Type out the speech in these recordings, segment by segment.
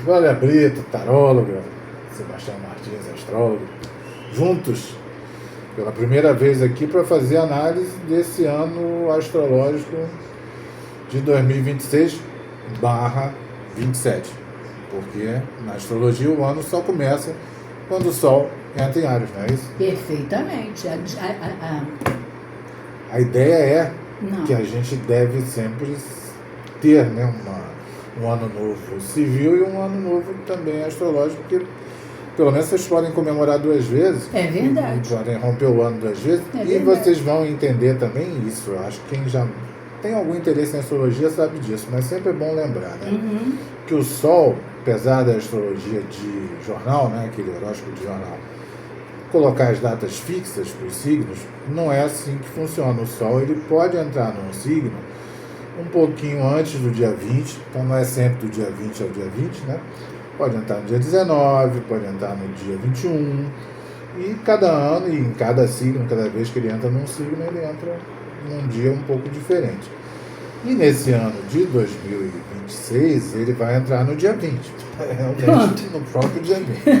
Glória Brito, taróloga, Sebastião Martins, astrólogo, juntos pela primeira vez aqui para fazer análise desse ano astrológico de 2026/27. Porque na astrologia o ano só começa quando o Sol entra em Áries, não é isso? Perfeitamente. A ideia é Não. que a gente deve sempre ter, né, um ano novo civil e um ano novo também astrológico, porque pelo menos vocês podem comemorar 2 vezes. É verdade. E podem romper o ano 2 vezes. É e verdade. vocês vão entender também isso. Eu acho que quem já tem algum interesse em astrologia sabe disso, mas sempre é bom lembrar, né? Uhum. Que o Sol, apesar da astrologia de jornal, né, aquele horóscopo de jornal, colocar as datas fixas para os signos, não é assim que funciona. O Sol ele pode entrar num signo um pouquinho antes do dia 20, então não é sempre do dia 20 ao dia 20, né? Pode entrar no dia 19, pode entrar no dia 21, e cada ano, e em cada signo, cada vez que ele entra num signo, ele entra num dia um pouco diferente. E nesse ano de 2026, ele vai entrar no dia 20. Realmente, no próprio dia 20. Então,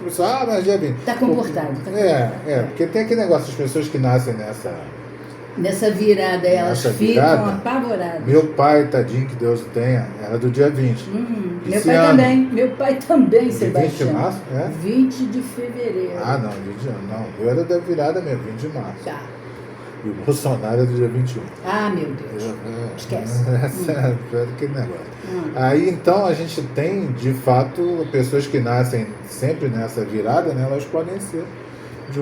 pessoal, mas dia 20. Está comportado. Porque tem aquele negócio, as pessoas que nascem nessa virada, elas ficam apavoradas. Meu pai, tadinho, que Deus o tenha, era do dia 20. Meu pai também, Sebastião. 20 de março? 20 de fevereiro. Ah, não, 20 de não. Eu era da virada mesmo, 20 de março. Tá. E o Bolsonaro é do dia 21. Ah, meu Deus. Esquece. É aquele negócio. Aí, então, a gente tem, de fato, pessoas que nascem sempre nessa virada, né? Elas podem ser de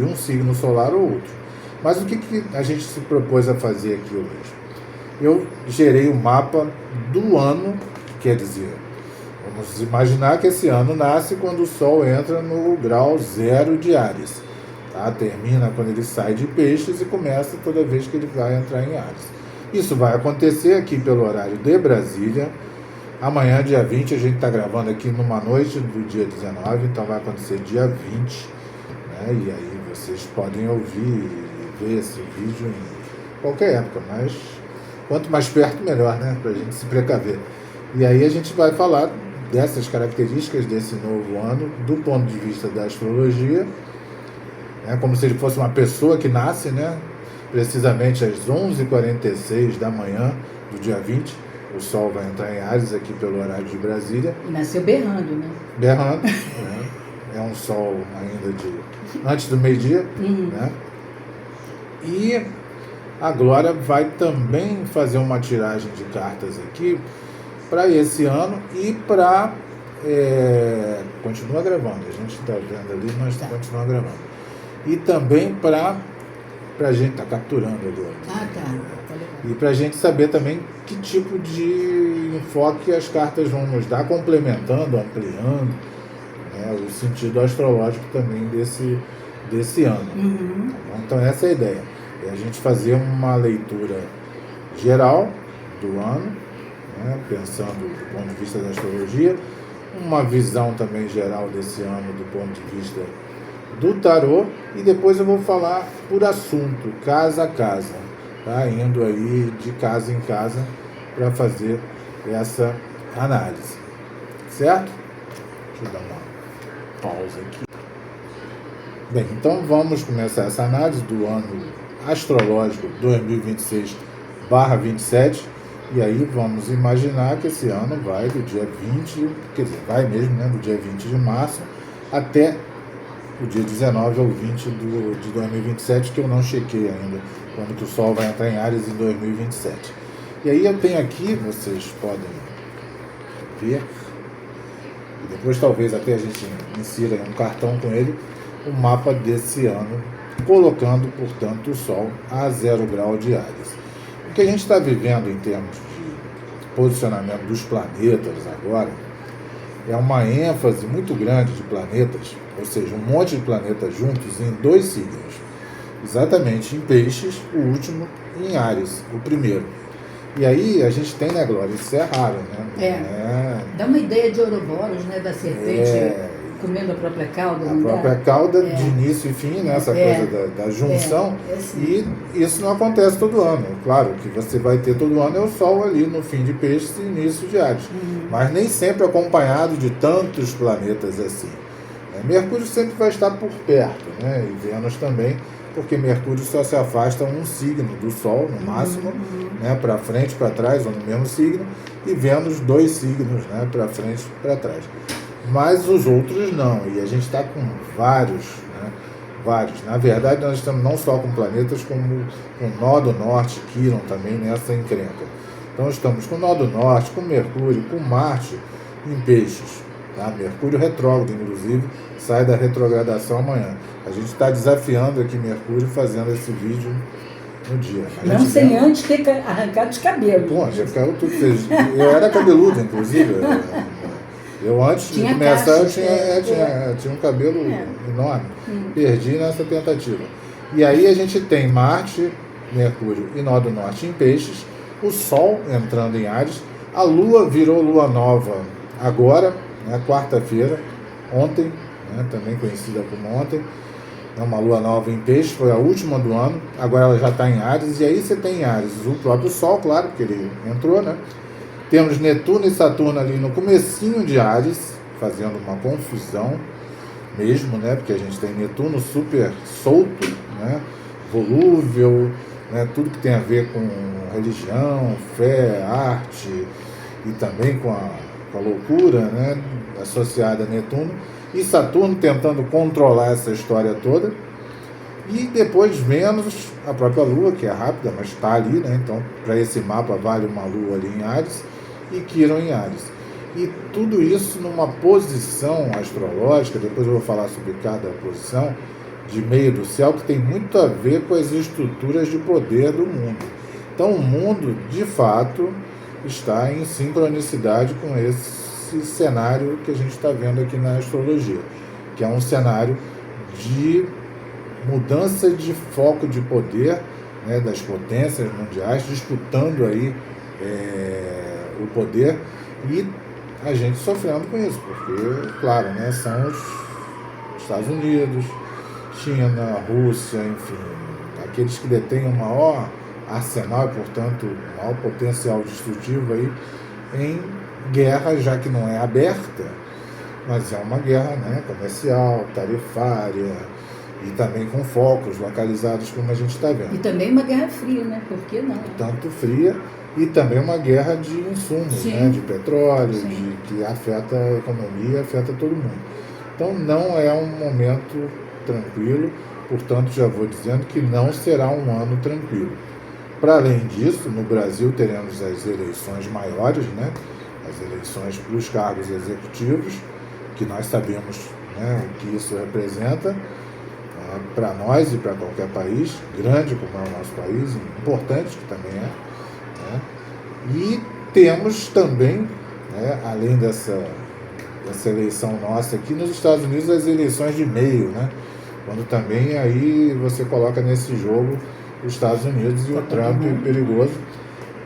um signo solar ou outro. Mas o que a gente se propôs a fazer aqui hoje? Eu gerei o mapa do ano, quer dizer, vamos imaginar que esse ano nasce quando o Sol entra no grau 0 de Áries. Tá? Termina quando ele sai de Peixes e começa toda vez que ele vai entrar em Áries. Isso vai acontecer aqui pelo horário de Brasília. Amanhã, dia 20, a gente está gravando aqui numa noite do dia 19, então vai acontecer dia 20. Né? E aí vocês podem ouvir e ver esse vídeo em qualquer época, mas quanto mais perto, melhor, né? Para a gente se precaver. E aí a gente vai falar dessas características desse novo ano, do ponto de vista da astrologia, né? Como se ele fosse uma pessoa que nasce, né? Precisamente às 11h46 da manhã do dia 20, o Sol vai entrar em Áries aqui pelo horário de Brasília. E nasceu berrando, né? Berrando, né? É um Sol ainda antes do meio-dia, né? E a Glória vai também fazer uma tiragem de cartas aqui para esse ano e para... continua gravando, a gente está vendo ali, mas continua gravando. E também para a gente estar capturando ali. Ah, tá. E para a gente saber também que tipo de enfoque as cartas vão nos dar, complementando, ampliando, né, o sentido astrológico também desse ano. Então essa é a ideia. É a gente fazer uma leitura geral do ano, né, pensando do ponto de vista da astrologia, uma visão também geral desse ano do ponto de vista do tarô, e depois eu vou falar por assunto, casa a casa, tá? Indo aí de casa em casa para fazer essa análise, certo? Deixa eu dar uma pausa aqui. Bem, então vamos começar essa análise do ano astrológico 2026/27, e aí vamos imaginar que esse ano vai do dia 20, quer dizer, vai mesmo, né, do dia 20 de março até o dia 19 ou 20 de 2027, que eu não chequei ainda, quando que o Sol vai entrar em Áries em 2027. E aí eu tenho aqui, vocês podem ver, e depois talvez até a gente insira um cartão com ele, o mapa desse ano, colocando, portanto, o Sol a 0 grau de Áries. O que a gente está vivendo em termos de posicionamento dos planetas agora é uma ênfase muito grande de planetas, ou seja, um monte de planetas juntos em 2 signos. Exatamente em Peixes, o último, e em Áries, o primeiro. E aí a gente tem, né, Glória? Isso é raro, né? Dá uma ideia de Ouroboros, né, da serpente comendo a própria cauda. A própria cauda de início e fim, né? Essa coisa da junção. Assim. E isso não acontece todo ano. Claro, o que você vai ter todo ano é o Sol ali no fim de Peixes e início de Áries. Mas nem sempre acompanhado de tantos planetas assim. Mercúrio sempre vai estar por perto, né? E Vênus também, porque Mercúrio só se afasta um signo do Sol, no máximo, né? Para frente, para trás, ou no mesmo signo, e Vênus 2 signos, né? Para frente e para trás. Mas os outros não, e a gente está com vários, né? Vários. Na verdade, nós estamos não só com planetas, como com o Nó do Norte, Quirón também nessa encrenca. Então estamos com o Nó do Norte, com Mercúrio, com Marte em Peixes. Tá? Mercúrio retrógrado, inclusive, sai da retrogradação amanhã. A gente está desafiando aqui Mercúrio fazendo esse vídeo no dia. Não sem antes ter arrancado os cabelos. Bom, já caiu tudo. Eu era cabeludo, inclusive. Eu antes de começar eu tinha um cabelo enorme. Perdi nessa tentativa. E aí a gente tem Marte, Mercúrio e Nó do Norte em Peixes, o Sol entrando em Áries, a Lua virou Lua Nova agora, né, quarta-feira, ontem, né, também conhecida como ontem, é uma Lua Nova em Peixes, foi a última do ano, agora ela já está em Áries, e aí você tem em Áries o próprio Sol, claro, porque ele entrou, né? Temos Netuno e Saturno ali no comecinho de Áries, fazendo uma confusão mesmo, né? Porque a gente tem Netuno super solto, né? Volúvel, né? Tudo que tem a ver com religião, fé, arte e também com a loucura, né? Associada a Netuno. E Saturno tentando controlar essa história toda. E depois Vênus, a própria Lua, que é rápida, mas está ali, né? Então, para esse mapa vale uma Lua ali em Áries e Quirón em Áries. E tudo isso numa posição astrológica, depois eu vou falar sobre cada posição, de meio do céu, que tem muito a ver com as estruturas de poder do mundo. Então, o mundo, de fato, está em sincronicidade com esse cenário que a gente está vendo aqui na astrologia, que é um cenário de mudança de foco de poder, né, das potências mundiais, disputando aí o poder, e a gente sofrendo com isso, porque, claro, né, são os Estados Unidos, China, Rússia, enfim, aqueles que detêm o maior arsenal e, portanto, o maior potencial destrutivo aí em guerra, já que não é aberta, mas é uma guerra, né, comercial, tarifária, e também com focos localizados, como a gente está vendo. E também uma guerra fria, né? Por que não? Tanto fria, e também uma guerra de insumos, né? De petróleo, que afeta a economia, afeta todo mundo. Então não é um momento tranquilo, portanto já vou dizendo que não será um ano tranquilo. Para além disso, no Brasil teremos as eleições maiores, né? As eleições para os cargos executivos, que nós sabemos, né, o que isso representa para nós e para qualquer país, grande como é o nosso país, importante que também é. Né? E temos também, né, além dessa eleição nossa aqui, nos Estados Unidos, as eleições de meio, né? Quando também aí você coloca nesse jogo os Estados Unidos e o Trump perigoso.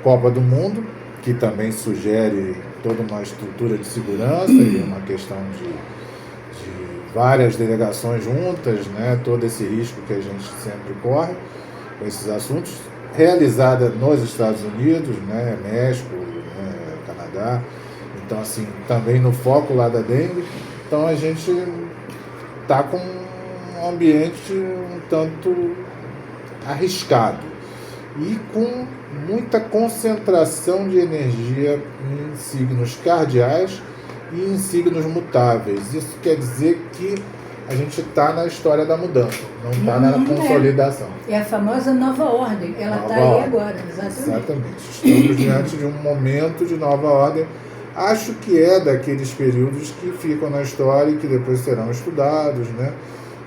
Copa do Mundo, que também sugere toda uma estrutura de segurança e uma questão de várias delegações juntas, né, todo esse risco que a gente sempre corre com esses assuntos, realizada nos Estados Unidos, né, México, né, Canadá, então assim, também no foco lá da dengue, então a gente está com um ambiente um tanto arriscado e com muita concentração de energia em signos cardeais e em signos mutáveis. Isso quer dizer que a gente está na história da mudança, não está na consolidação. É a famosa nova ordem, ela está aí agora, Exatamente. Estamos diante de um momento de nova ordem. Acho que é daqueles períodos que ficam na história e que depois serão estudados, né?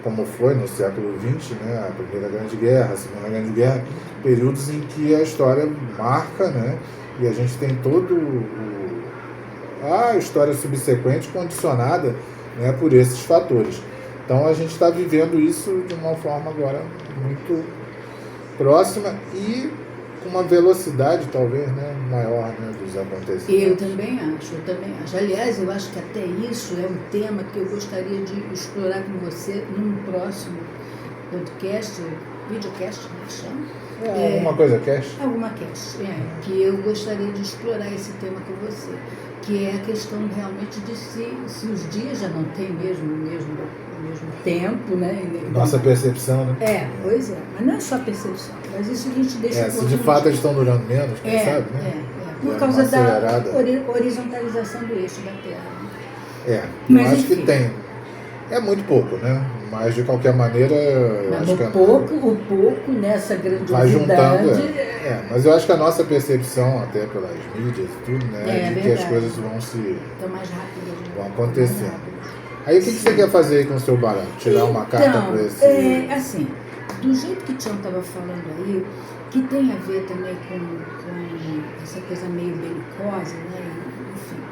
Como foi no século XX, né? A Primeira Grande Guerra, a Segunda Grande Guerra, períodos em que a história marca, né? E a gente tem a história subsequente condicionada, né, por esses fatores. Então a gente está vivendo isso de uma forma agora muito próxima e com uma velocidade, talvez, né, maior, né, dos acontecimentos. Eu também acho. Aliás, eu acho que até isso é um tema que eu gostaria de explorar com você num próximo podcast, videocast, como é que chama? Alguma coisa cast? Alguma cast, que eu gostaria de explorar esse tema com você, que é a questão realmente de se os dias já não têm mesmo o mesmo tempo, né? Nossa percepção, né? Pois é, mas não é só percepção, mas isso a gente deixa... se de fato eles estão durando menos, quem sabe, né? Por causa da horizontalização do eixo da Terra. Mas eu acho que tem. É muito pouco, né? Mas de qualquer maneira, eu acho que o pouco nessa grandiosidade... Vai juntando, mas eu acho que a nossa percepção, até pelas mídias e tudo, né? De que as coisas vão mais rápidas, vão acontecendo. Aí o que você quer fazer aí com o seu baralho? Tirar uma carta para esse... assim, do jeito que o Tião estava falando aí, que tem a ver também com essa coisa meio belicosa, né? Enfim,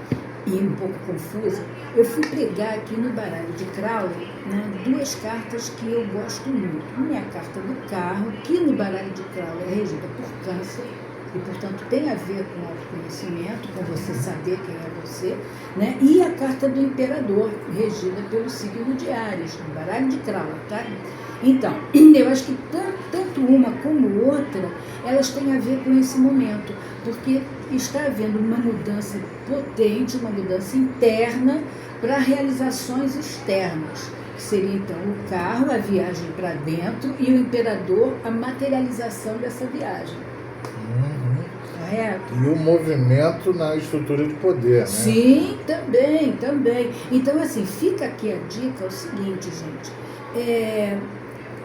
e um pouco confusa, eu fui pegar aqui no baralho de Crowley, né, 2 cartas que eu gosto muito. Uma é a carta do carro, que no baralho de Crowley é regida por Câncer, e, portanto, tem a ver com autoconhecimento, com você saber quem é você, né? E a carta do Imperador, regida pelo signo de Áries, no baralho de Crowley, tá? Então, eu acho que tanto uma como outra, elas têm a ver com esse momento, porque está havendo uma mudança potente, uma mudança interna para realizações externas, que seria, então, o carro, a viagem para dentro, e o Imperador, a materialização dessa viagem. Correto? E o movimento na estrutura de poder, né? Sim, também. Então, assim, fica aqui a dica, é o seguinte, gente,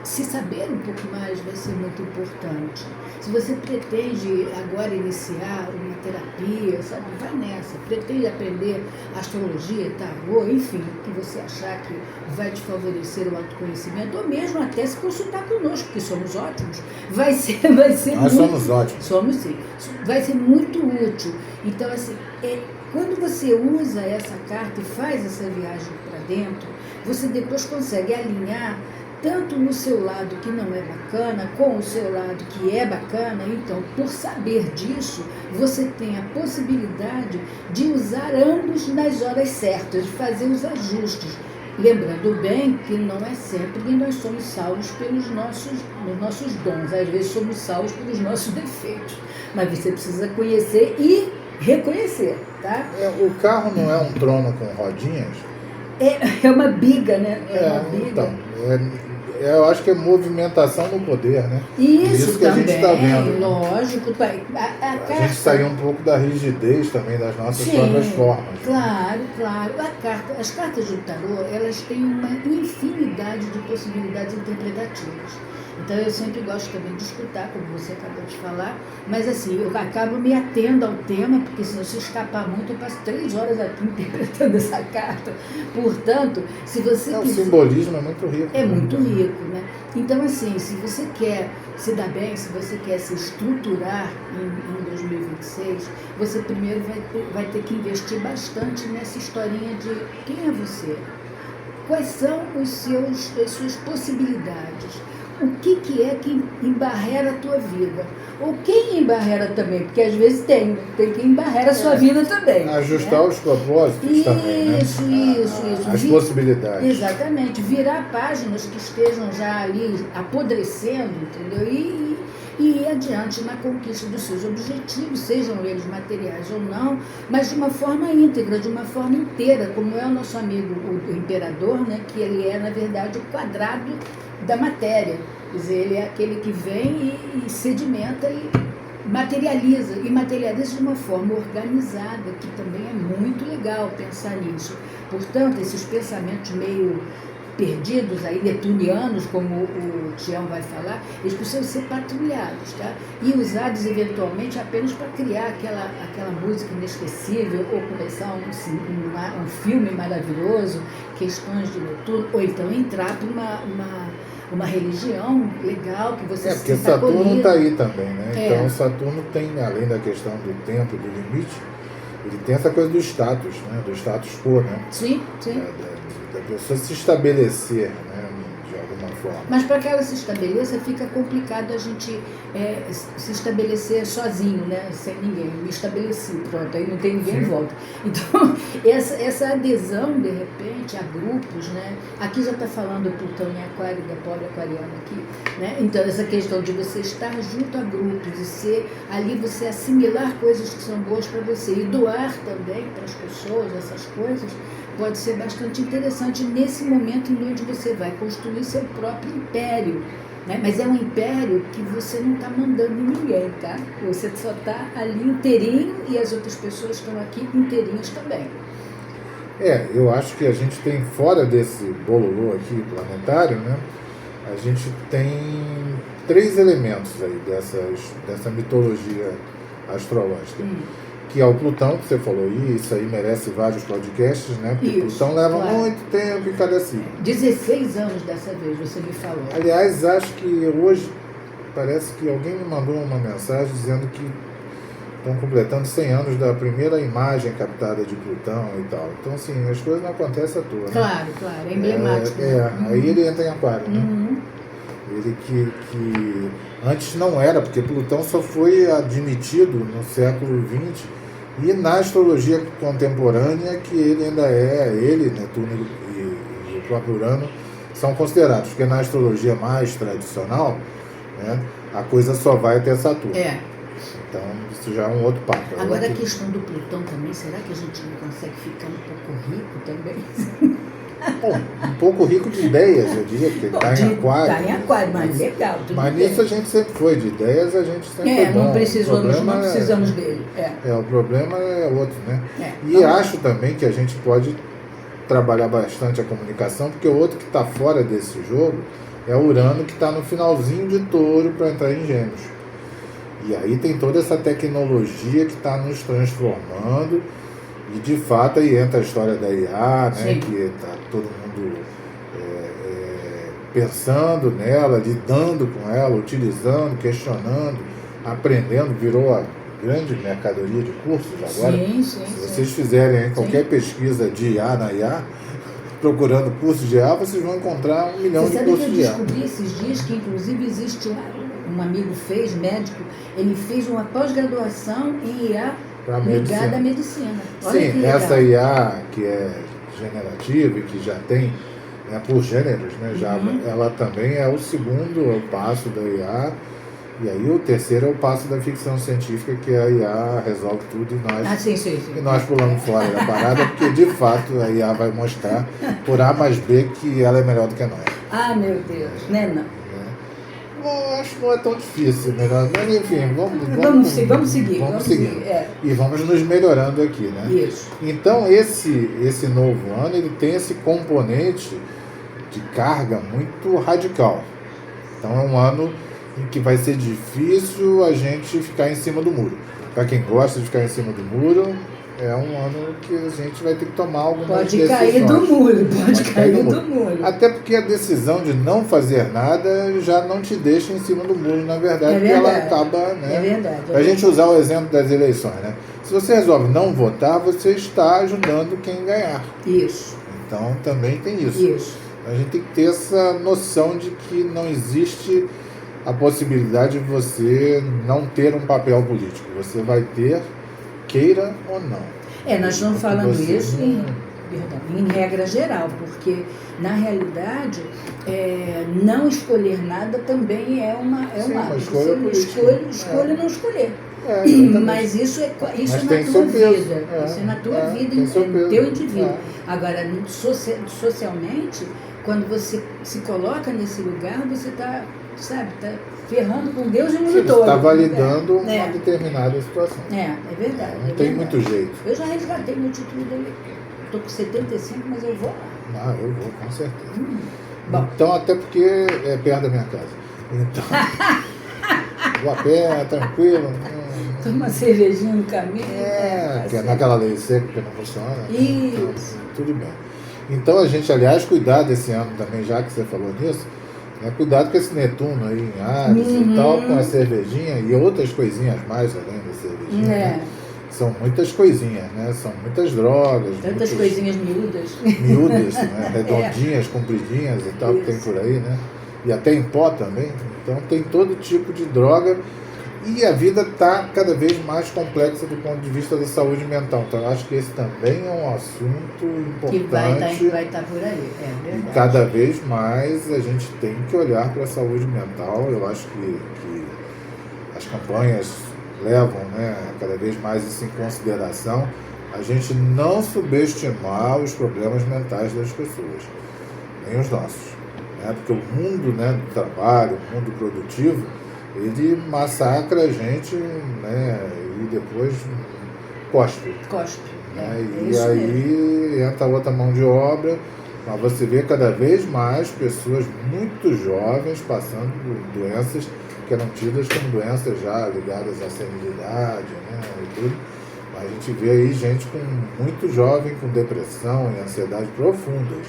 se saber um pouco mais vai ser muito importante. Se você pretende agora iniciar uma terapia, sabe, vai nessa. Pretende aprender astrologia, tarô, enfim, o que você achar que vai te favorecer o autoconhecimento, ou mesmo até se consultar conosco, que somos ótimos. Vai ser Nós muito... somos ótimos. Somos sim. Vai ser muito útil. Então, assim, quando você usa essa carta e faz essa viagem para dentro, você depois consegue alinhar tanto no seu lado que não é bacana, com o seu lado que é bacana. Então, por saber disso, você tem a possibilidade de usar ambos nas horas certas, de fazer os ajustes. Lembrando bem que não é sempre que nós somos salvos pelos nossos dons, às vezes somos salvos pelos nossos defeitos, mas você precisa conhecer e reconhecer, tá? O carro não é um trono com rodinhas? É uma biga, né? Uma biga. Então, eu acho que é movimentação no poder, né? Isso que também, a gente está vendo. Lógico. A gente saiu um pouco da rigidez também das nossas próprias formas. Claro. As cartas do tarô, elas têm uma infinidade de possibilidades interpretativas. Então eu sempre gosto também de escutar, como você acabou de falar, mas assim, eu acabo me atendo ao tema, porque se você escapar muito, eu passo 3 horas aqui interpretando essa carta. Portanto, se você O simbolismo é muito rico. É muito rico, né? Então, assim, se você quer se dar bem, se você quer se estruturar em 2026, você primeiro vai ter que investir bastante nessa historinha de quem é você, quais são as suas possibilidades, o que é que embarrera a tua vida, ou quem embarrera também, porque às vezes tem quem embarrera a sua vida também. Ajustar, né, os propósitos também, né? Isso. As possibilidades. Exatamente. Virar páginas que estejam já ali apodrecendo, entendeu? E ir adiante na conquista dos seus objetivos, sejam eles materiais ou não, mas de uma forma íntegra, de uma forma inteira, como é o nosso amigo, o Imperador, né? Que ele é, na verdade, o quadrado da matéria. Quer dizer, ele é aquele que vem e sedimenta e materializa de uma forma organizada, que também é muito legal pensar nisso. Portanto, esses pensamentos meio perdidos aí, neptunianos, como o Tião vai falar, eles precisam ser patrulhados, tá? E usados eventualmente apenas para criar aquela música inesquecível, ou começar um filme maravilhoso, questões de Netuno, ou então entrar para uma religião legal que você se porque Saturno está aí também, né? Então Saturno tem, além da questão do tempo, do limite, ele tem essa coisa do status, né? Do status quo, né? Sim. Da pessoa se estabelecer, né? De alguma forma. Mas para que ela se estabeleça, fica complicado a gente se estabelecer sozinho, né? Sem ninguém. Me estabeleci, pronto, aí não tem ninguém em volta. Então, essa adesão, de repente, a grupos, né? Aqui já está falando Plutão em Aquário, da pobre aquariana aqui, né? Então, essa questão de você estar junto a grupos e ser ali, você assimilar coisas que são boas para você e doar também para as pessoas essas coisas, pode ser bastante interessante nesse momento em onde você vai construir seu próprio império, né? Mas é um império que você não está mandando em ninguém, tá? Você só está ali inteirinho e as outras pessoas estão aqui inteirinhas também. Eu acho que a gente tem, fora desse bololô aqui planetário, né? A gente tem 3 elementos aí dessa mitologia astrológica. Que é o Plutão, que você falou, e isso aí merece vários podcasts, né? Porque isso, Plutão leva muito tempo em cada signo. 16 anos dessa vez, você me falou. Aliás, acho que hoje, parece que alguém me mandou uma mensagem dizendo que estão completando 100 anos da primeira imagem captada de Plutão e tal. Então, assim, as coisas não acontecem à toa, né? Claro, é emblemático. Aí ele entra em Aquário, né? Ele que antes não era, porque Plutão só foi admitido no século XX e na astrologia contemporânea que ele ainda ele, Netuno e o próprio Urano são considerados, porque na astrologia mais tradicional, né, a coisa só vai até Saturno. Então, isso já é um outro papo. Agora, a questão do Plutão também, será que a gente não consegue ficar um pouco rico também? Bom, um pouco rico de ideias, eu diria, porque ele está em Aquário. Está em Aquário, mas legal. Mas nisso a gente sempre foi, de ideias a gente sempre foi bom. Não precisamos dele. O problema é outro, né? E acho também que a gente pode trabalhar bastante a comunicação, porque o outro que está fora desse jogo é o Urano, que está no finalzinho de Touro para entrar em Gêmeos. E aí tem toda essa tecnologia que está nos transformando. E de fato aí entra a história da IA, né, que está todo mundo pensando nela, lidando com ela, utilizando, questionando, aprendendo, virou a grande mercadoria de cursos agora. Se vocês fizerem qualquer pesquisa de IA na IA, procurando cursos de IA, vocês vão encontrar 1 milhão de cursos de IA. Eu descobri esses dias que inclusive existe um amigo médico, ele fez uma pós-graduação em IA ligada à medicina. Olha. Sim, essa IA que é generativa e que já tem por gêneros, né? Ela também é o segundo passo da IA, e aí o terceiro é o passo da ficção científica, que a IA resolve tudo e nós pulamos fora da parada, porque de fato a IA vai mostrar por A mais B que ela é melhor do que nós. Ah, meu Deus, né? Não. Acho que não é tão difícil, melhor. Mas enfim, vamos seguir. E vamos nos melhorando aqui, né? Isso. Então esse novo ano ele tem esse componente de carga muito radical. Então é um ano em que vai ser difícil a gente ficar em cima do muro. Para quem gosta de ficar em cima do muro, é um ano que a gente vai ter que tomar algumas decisões. Pode cair do muro. Até porque a decisão de não fazer nada já não te deixa em cima do muro, na verdade, porque ela acaba, né? É verdade. Pra gente usar o exemplo das eleições, né? Se você resolve não votar, você está ajudando quem ganhar. Isso. Então também tem isso. Isso. A gente tem que ter essa noção de que não existe a possibilidade de você não ter um papel político. Você vai ter, queira ou não. Nós estamos falando isso em regra geral, porque na realidade não escolher nada também é uma escolha política. Escolha não escolher. Mas isso é na tua vida. Isso é na tua vida, no teu indivíduo. Agora, socialmente, quando você se coloca nesse lugar, você está, ferrando com Deus e o mundo todo. Você está validando uma determinada situação. É verdade. Não tem muito jeito. Eu já resgatei meu título dele. Estou com 75, mas eu vou lá. Eu vou, com certeza. Então, até porque é perto da minha casa. Então, vou a pé, tranquilo. Toma uma cervejinha no caminho. Que é naquela lei seca que não funciona. Isso. Então, tudo bem. Então, a gente, aliás, cuidar desse ano também, já que você falou nisso, cuidado com esse Netuno aí em Ares e tal, com a cervejinha e outras coisinhas mais além da cervejinha. Né? São muitas coisinhas, né? São muitas drogas. Tantas coisinhas miúdas. Miúdas, né? Redondinhas, compridinhas e tal, que tem por aí, né? e até em pó também. Então tem todo tipo de droga e a vida está cada vez mais complexa do ponto de vista da saúde mental. Então eu acho que esse também é um assunto importante. Que vai estar por aí, é verdade. E cada vez mais a gente tem que olhar para a saúde mental. Eu acho que as campanhas levam, né, cada vez mais isso em consideração. A gente não subestimar os problemas mentais das pessoas, nem os nossos. Né? Porque o mundo, né, do trabalho, o mundo produtivo, ele massacra a gente, né, e depois cospe. Né? E aí entra outra mão de obra, mas você vê cada vez mais pessoas muito jovens passando por doenças que eram tidas como doenças já ligadas à senilidade, né, e tudo. A gente vê aí gente muito jovem com depressão e ansiedade profundas,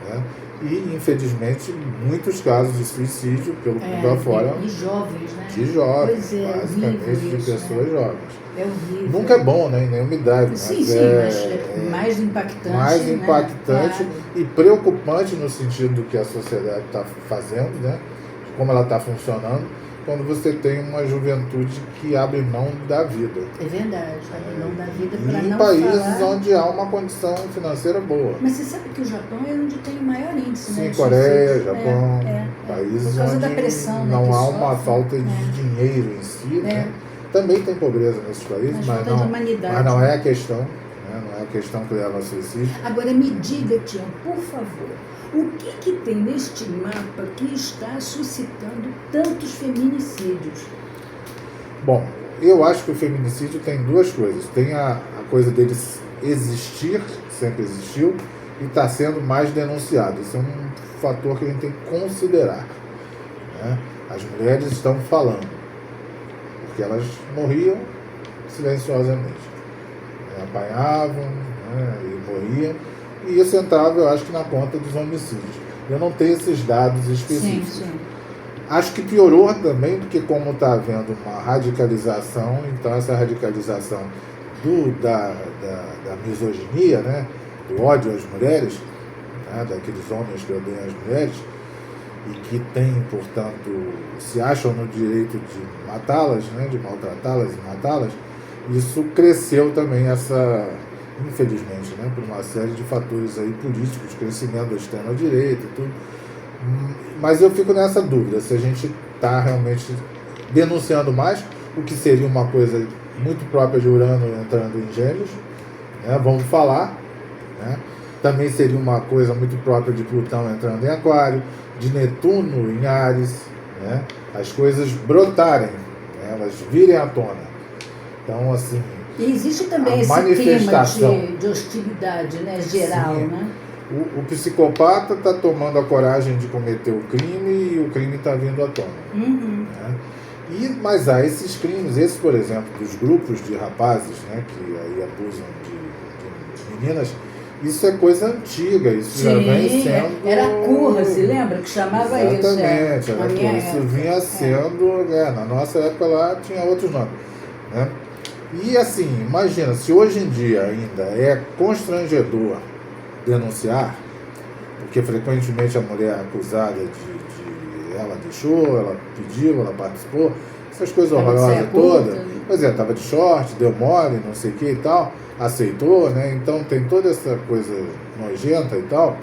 né? E, infelizmente, muitos casos de suicídio pelo mundo afora. E jovens, né? De jovens, pois é, basicamente isso, de pessoas, né, jovens. É horrível. Nunca é bom, né? Em nenhuma idade. Sim, mas é mais impactante. Mais impactante, né? E preocupante no sentido do que a sociedade está fazendo, né? De como ela está funcionando, quando você tem uma juventude que abre mão da vida. É verdade, abre mão da vida para não em países falar... onde há uma condição financeira boa. Mas você sabe que o Japão é onde tem o maior índice, Sim, né? Coreia, Japão, países por causa onde da pressão, né, não há sofre, uma falta de dinheiro em si. Né? Também tem pobreza nesses países, mas não é a questão. Né? Não é a questão que leva ao suicídio. Agora me diga, Tião, por favor, o que tem neste mapa que está suscitando tantos feminicídios? Bom, eu acho que o feminicídio tem duas coisas. Tem a coisa dele existir, sempre existiu, e está sendo mais denunciado. Isso é um fator que a gente tem que considerar. Né? As mulheres estão falando, porque elas morriam silenciosamente. Apanhavam, né, e morriam. E isso entrava, eu acho que na conta dos homicídios. Eu não tenho esses dados específicos. Sim. Acho que piorou também, porque como está havendo uma radicalização, então essa radicalização da misoginia, né, do ódio às mulheres, né, daqueles homens que odeiam as mulheres, e que têm, portanto, se acham no direito de matá-las, né, de maltratá-las e matá-las, isso cresceu também infelizmente, né, por uma série de fatores aí políticos, crescimento da extrema-direita e tudo. Mas eu fico nessa dúvida, se a gente está realmente denunciando mais, o que seria uma coisa muito própria de Urano entrando em Gêmeos, né, vamos falar, né, também seria uma coisa muito própria de Plutão entrando em Aquário, de Netuno em Áries, né, as coisas brotarem, né, elas virem à tona. Então, assim, e existe também esse clima de hostilidade, né, geral, sim, né? O psicopata está tomando a coragem de cometer o crime e o crime está vindo à tona. Uhum. Né? Mas há esses crimes, esse, por exemplo, dos grupos de rapazes, né, que aí abusam de meninas, isso é coisa antiga, isso já vem sendo... Era curra, se lembra? Que chamava exatamente, isso. Exatamente, era curra. Isso vinha sendo... na nossa época lá tinha outros nomes. Né? E assim, imagina, se hoje em dia ainda é constrangedor denunciar, porque frequentemente a mulher acusada ela deixou, ela pediu, ela participou, essas coisas horrorosas todas. Pois é, estava de short, deu mole, não sei o que e tal, aceitou, né? Então tem toda essa coisa nojenta e tal,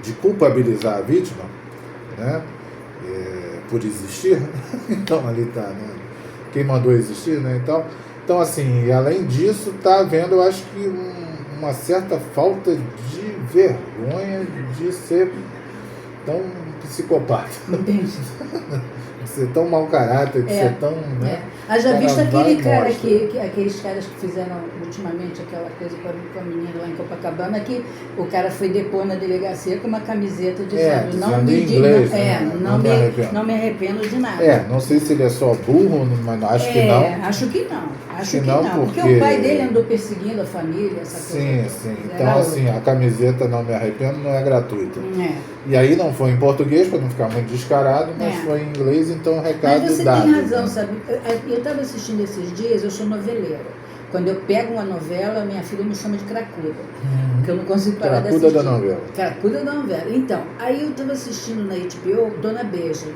de culpabilizar a vítima, né? Por existir. Então ali está, né? Quem mandou existir, né? Então, assim, além disso, está havendo, eu acho que uma certa falta de vergonha de ser tão psicopata. Entendi. De ser tão mau caráter, de ser tão... Né, já visto aquele cara aqueles caras que fizeram ultimamente aquela coisa com a menina lá em Copacabana, que o cara foi depor na delegacia com uma camiseta dizendo não me arrependo de nada. Não sei se ele é só burro, mas acho que não. Acho que não. Porque o pai dele andou perseguindo a família, essa coisa. Sim. Então, assim, a camiseta não me arrependo não é gratuita. E aí não foi em português, para não ficar muito descarado, mas foi em inglês, então o recado dado. Mas você tem razão, sabe? Eu estava assistindo esses dias, eu sou noveleira. Quando eu pego uma novela, minha filha me chama de cracuda, porque eu não consigo parar de Cracuda assistir. da novela. Cracuda da novela. Então, aí eu estava assistindo na HBO Dona Beija.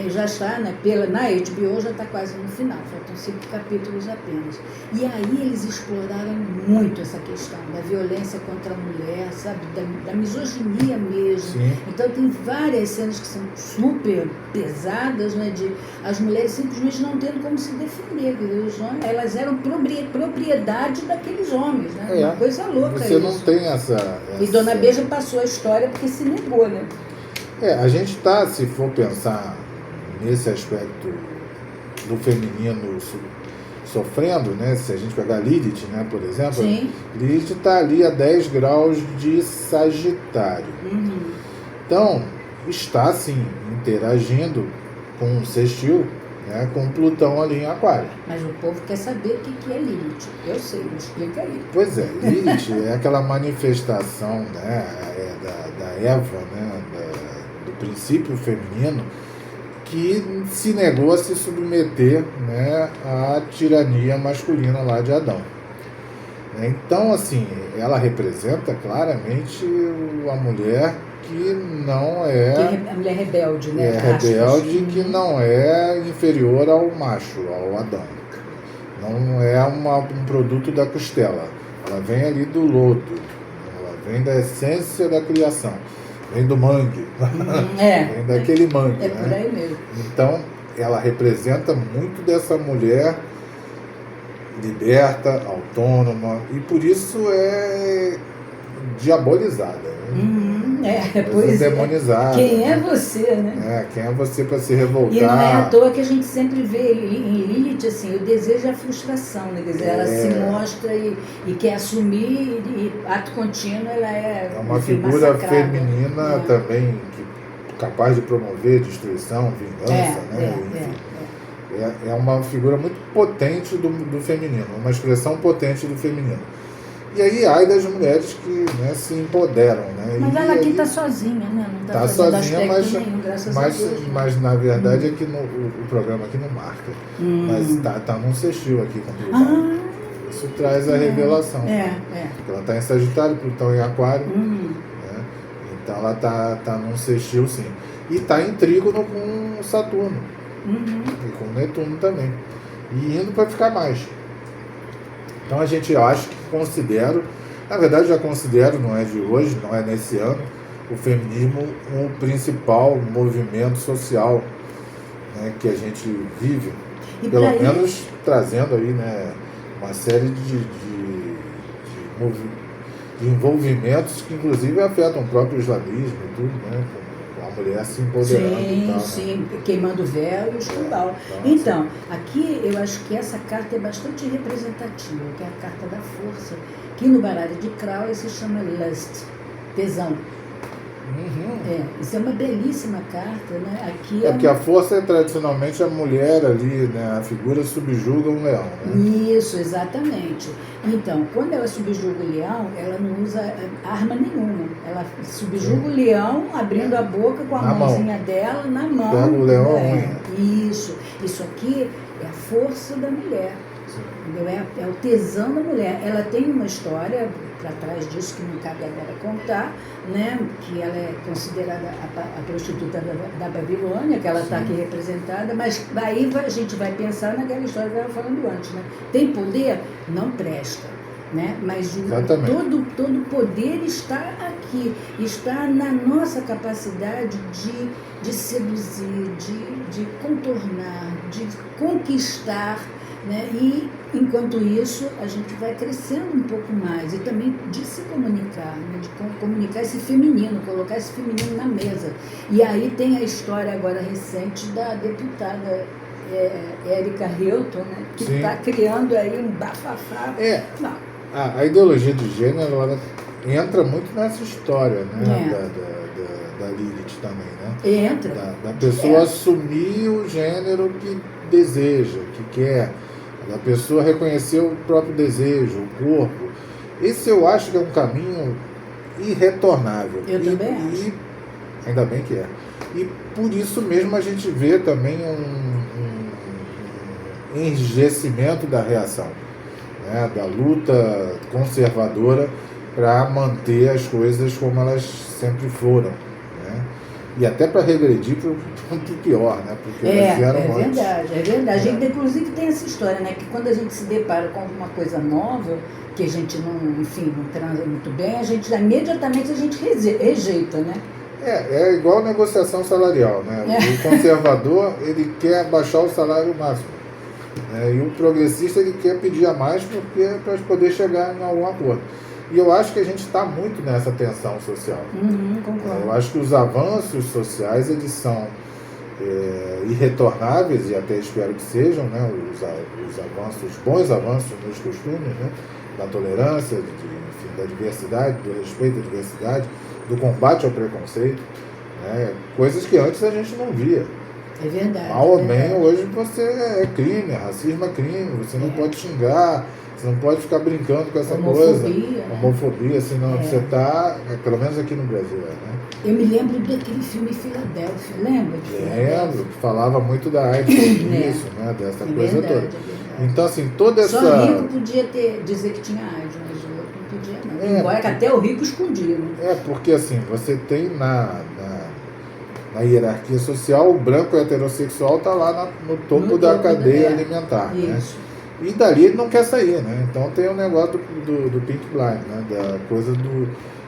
Já está, né, na HBO já está quase no final, faltam 5 capítulos apenas. E aí eles exploraram muito essa questão da violência contra a mulher, sabe, da misoginia mesmo. Sim. Então tem várias cenas que são super pesadas, né, de as mulheres simplesmente não tendo como se defender, os homens, elas eram propriedade daqueles homens, né, uma coisa louca. Você isso. Não tem essa... E Dona Beija passou a história porque se negou, né? A gente está, se for pensar nesse aspecto do feminino sofrendo, né? Se a gente pegar Lilith, né, por exemplo, Sim. Lilith está ali a 10 graus de Sagitário. Então, está, sim, interagindo com o sextil, né, com Plutão ali em Aquário. Mas o povo quer saber o que é Lilith. Eu sei, me explica aí. Pois é, Lilith é aquela manifestação, né, da Eva, né, do princípio feminino, que se negou a se submeter, né, à tirania masculina lá de Adão. Então, assim, ela representa claramente a mulher que não é... A mulher rebelde, né? Rebelde, que não é inferior ao macho, ao Adão. Não é um produto da costela. Ela vem ali do lodo. Ela vem da essência da criação. Vem do mangue. Vem daquele mangue. Por aí mesmo. Então, ela representa muito dessa mulher liberta, autônoma, e por isso é diabolizada. Pois demonizada. Quem é você, né? Quem é você para se revoltar? E não é à toa que a gente sempre vê em Lilith, assim, o desejo é a frustração, né? Quer dizer, ela se mostra e quer assumir, e ato contínuo ela é uma figura feminina também, capaz de promover destruição, vingança, né? É uma figura muito potente do feminino, uma expressão potente do feminino. E aí, ai das mulheres que, né, se empoderam, né? Mas ela aqui está sozinha, né? Não está sozinha, nenhum, graças a Deus. Mas na verdade é que o programa aqui não marca. Mas tá num sextil aqui com Plutão. Isso traz a revelação. Porque ela está em Sagitário, Plutão em Aquário. Né? Então ela tá num sextil, sim. E está em trígono com Saturno. E com Netuno também. E indo para ficar mais. Então a gente acha que considero, na verdade já considero, não é de hoje, não é nesse ano, o feminismo o principal movimento social, né, que a gente vive, e pelo menos trazendo aí, né, uma série de envolvimentos que inclusive afetam o próprio islamismo e tudo, né, a mulher se empoderando. Sim, sim, queimando o véu e o escambau. Então, aqui eu acho que essa carta é bastante representativa, que é a carta da força, que no baralho de Crowley se chama Lust, tesão. Isso é uma belíssima carta, né? Aqui porque a força é tradicionalmente a mulher ali, né? A figura subjuga um leão, né? Isso, exatamente. Então, quando ela subjuga o leão, ela não usa arma nenhuma. Ela subjuga o leão abrindo a boca com a mãozinha dela na mão. Pega o leão. Isso aqui é a força da mulher. É o tesão da mulher. Ela tem uma história para trás disso que não cabe agora contar, né? Que ela é considerada a prostituta da Babilônia, que ela está aqui representada, mas daí a gente vai pensar naquela história que eu estava falando antes, né? Tem poder? Não presta. Né? Mas todo poder está aqui, está na nossa capacidade de seduzir, de contornar, de conquistar. Né? E, enquanto isso, a gente vai crescendo um pouco mais e também de se comunicar, né? De comunicar esse feminino, colocar esse feminino na mesa. E aí tem a história agora recente da deputada Érica Hilton, né? Que está criando aí um bafafá. A ideologia de gênero ela entra muito nessa história, né? Da Lilith também, né? Entra. Da pessoa assumir o gênero que deseja, que quer. Da pessoa reconhecer o próprio desejo, o corpo. Esse eu acho que é um caminho irretornável. Eu também acho. E ainda bem que é. E por isso mesmo a gente vê também um enrijecimento da reação. né, da luta conservadora para manter as coisas como elas sempre foram, né? E até para regredir para o pior, né? Porque elas eram antes. É verdade. A gente, inclusive, tem essa história, né? Que quando a gente se depara com alguma coisa nova, que a gente não, enfim, não transa muito bem, imediatamente a gente rejeita, né? É igual negociação salarial, né? O conservador, ele quer baixar o salário máximo, né? E o progressista, ele quer pedir a mais para poder chegar em algum acordo. E eu acho que a gente está muito nessa tensão social. Concordo. Eu acho que os avanços sociais, eles são irretornáveis, e até espero que sejam, né? Os bons avanços nos costumes, né? Da tolerância, enfim, da diversidade, do respeito à diversidade, do combate ao preconceito, né? Coisas que antes a gente não via. É verdade. Mal ou bem, hoje você é crime, racismo é crime, você não pode xingar, você não pode ficar brincando com essa coisa. Homofobia, senão você está, pelo menos aqui no Brasil, né? Eu me lembro daquele filme Filadélfia, lembra? Lembro, que falava muito da AIDS, isso, né? Dessa coisa toda. Então, assim, toda essa... Só rico podia dizer que tinha AIDS, mas o outro não podia não. Embora que até o rico escondia, né? Porque assim, você tem na hierarquia social, o branco heterossexual está lá no topo da cadeia alimentar, né? E dali ele não quer sair, né? Então tem o negócio do Pink Blind, né? Da coisa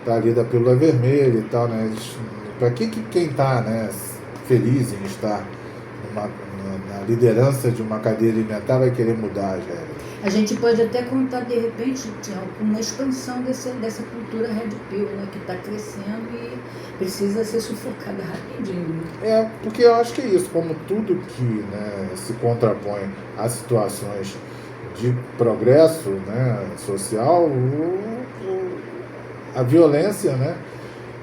da pílula vermelha e tal, né? Para que quem está, né, feliz em estar na liderança de uma cadeia alimentar vai querer mudar as regras? A gente pode até contar, de repente, uma expansão dessa cultura Red Pill, né, que está crescendo e precisa ser sufocada rapidinho. Porque eu acho que é isso, como tudo que, né, se contrapõe a situações de progresso, né, social, a violência, né,